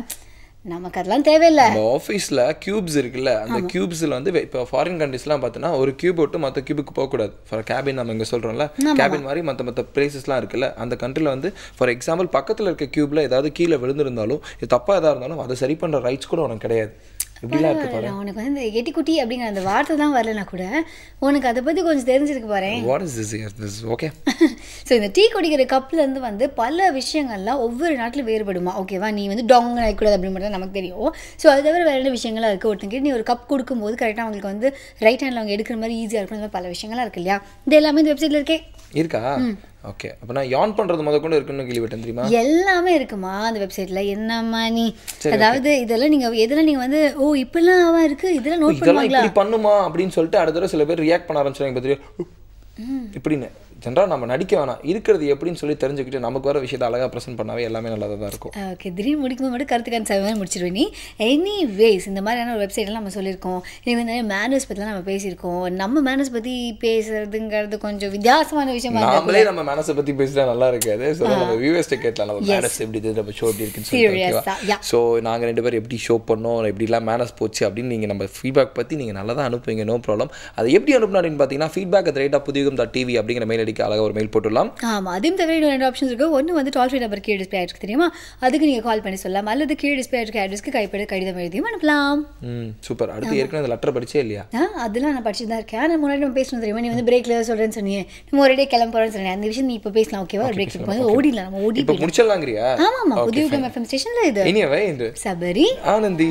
[SPEAKER 1] நமக்கு அதெல்லாம் தேவையில்லை.
[SPEAKER 2] நம்ம ஆஃபீஸில் க்யூப்ஸ் இருக்குல்ல, அந்த க்யூப்ஸில் வந்து இப்போ ஃபாரின் கண்ட்ரீஸ்லாம் பார்த்தீங்கன்னா ஒரு க்யூப் விட்டு மற்ற க்யூபுக்கு போகக்கூடாது. ஃபார் கேபின் நம்ம இங்கே சொல்கிறோம்ல, கேபின் மாதிரி மற்ற பிளேசஸ்லாம் இருக்குல்ல, அந்த கண்ட்ரியில் வந்து ஃபார் எக்ஸாம்பிள் பக்கத்தில் இருக்க க்யூப்பில் ஏதாவது கீழே விழுந்திருந்தாலும் இது தப்பாக எதாக இருந்தாலும் அதை சரி பண்ணுற ரைட்ஸ் கூட உனக்கு கிடையாது.
[SPEAKER 1] உனக்கு வந்து இந்த எட்டிக்குட்டி அப்படிங்கிற அந்த வார்த்தை தான் வரலனா கூட உனக்கு அதை பற்றி கொஞ்சம் தெரிஞ்சிருக்கு பாருங்க.
[SPEAKER 2] What is this? Okay,
[SPEAKER 1] so இந்த டீ குடிக்கிற கப்லேருந்து வந்து பல விஷயங்கள்லாம் ஒவ்வொரு நாட்டில் வேறுபடுமா. ஓகேவா, நீ வந்து டாங் ஆகிக்கூடாது அப்படின்னு மட்டும் நமக்கு தெரியும். ஸோ அது தவிர வேறு என்ன விஷயங்கள்லாம் இருக்குது. ஒருத்தங்க நீ ஒரு கப் கொடுக்கும்போது கரெக்டாக அவங்களுக்கு வந்து ரைட் ஹேண்டில் அவங்க எடுக்கிற மாதிரி ஈஸியாக இருக்கிற மாதிரி பல விஷயங்கள்லாம் இருக்கு இல்லையா. இது எல்லாமே இந்த வெப்சைட்டில் இருக்கா?
[SPEAKER 2] ஓகே, அப்போ நான் யான் பண்ணுறது முதற்கொண்டு இருக்குன்னு கேள்விப்பட்டேன், தெரியுமா?
[SPEAKER 1] எல்லாமே இருக்குமா அந்த வெப்சைட்டில். என்னம்மா நீ, அதாவது இதெல்லாம் நீங்கள் எதெல்லாம் நீங்கள் வந்து ஓ இப்படிலாம் இருக்குது இதெல்லாம் நோட் பண்ணுவாங்களா,
[SPEAKER 2] இப்படி பண்ணுமா அப்படின்னு சொல்லிட்டு அடுத்த தடவை சில பேர் ரியாக்ட் பண்ண ஆரம்பிச்சாங்க பார்த்துட்டு இப்படின்னு. ஜென்ரலாக நம்ம நடிக்க வேணாம், இருக்கிறது எப்படின்னு சொல்லி தெரிஞ்சுக்கிட்டு நமக்கு வர விஷயத்தை அழகாக ப்ரெசென்ட் பண்ணாவே எல்லாமே நல்லா தான் இருக்கும்.
[SPEAKER 1] ஓகே, திடீர்னு முடிக்கும்போது மட்டும் கருத்துக்கான சேவை முடிச்சிருவேன் நீ. எனிவேஸ் இந்த மாதிரியான ஒரு வெப்சைட்லாம் நம்ம சொல்லியிருக்கோம். இது வந்து நிறைய மேனர்ஸ் பற்றிலாம் நம்ம பேசியிருக்கோம். நம்ம மேனர்ஸ் பற்றி பேசுறதுங்கிறது கொஞ்சம் வித்தியாசமான விஷயமா
[SPEAKER 2] நாமளே நம்ம மேனர்ஸை பற்றி பேசினா நல்லா இருக்காது. ஸோ நம்ம வியூவர்ஸ்ட்டை கேட்கலாம், நம்ம மேனர்ஸ் எப்படி இது, நம்ம ஷோ எப்படி இருக்குன்னு சொல்லி. ஸோ நாங்கள் 2 பேரும் எப்படி ஷோ பண்ணோம், எப்படிலாம் மேனர்ஸ் போச்சு அப்படின்னு நீங்கள் நம்ம ஃபீட்பேக் பற்றி நீங்கள் நல்லா தான் அனுப்புவீங்க, நோ ப்ராப்ளம். அதை எப்படி அனுப்புனா அப்படின்னு பார்த்தீங்கன்னா feedback@pudigam.tv அப்படிங்கிற மெயில் ஐடிக்கு அழகாக ஒரு மெயில் போட்டுடலாம்.
[SPEAKER 1] ஆமாம், அதையும் தவிர 2 ஆப்ஷன்ஸ் இருக்குது. ஒன்று வந்து டோல் ஃப்ரீ நம்பர் கீழே டிஸ்பிளே ஆகிருக்கு தெரியுமா, அதுக்கு நீங்கள் கால் பண்ணி சொல்லலாம். அல்லது கீழே டிஸ்பிளே ஆகிருக்க அட்ரஸ்க்கு கைப்பட கடிதம் எழுதியும் அனுப்பலாம்.
[SPEAKER 2] சூப்பர். அடுத்து ஏற்கனவே அந்த லெட்டர் படிச்சே இல்லையா?
[SPEAKER 1] அதெல்லாம் நான் படிச்சு தான் இருக்கேன். ஆனால் முன்னாடி நம்ம பேசணும் தெரியுமா, நீ வந்து பிரேக்கில் சொல்கிறேன்னு சொன்னீங்க, நம்ம ஒரே கிளம்ப போகிறேன்னு சொன்னேன். அந்த விஷயம் நீ இப்போ பேசலாம். ஓகேவா, பிரேக் வந்து ஓடிடலாம், நம்ம ஓடி
[SPEAKER 2] முடிச்சிடலாங்கிறியா?
[SPEAKER 1] ஆமாம், புதிய FM ஸ்டேஷனில் இது
[SPEAKER 2] இனியவை என்று
[SPEAKER 1] சபரி
[SPEAKER 2] ஆனந்தி.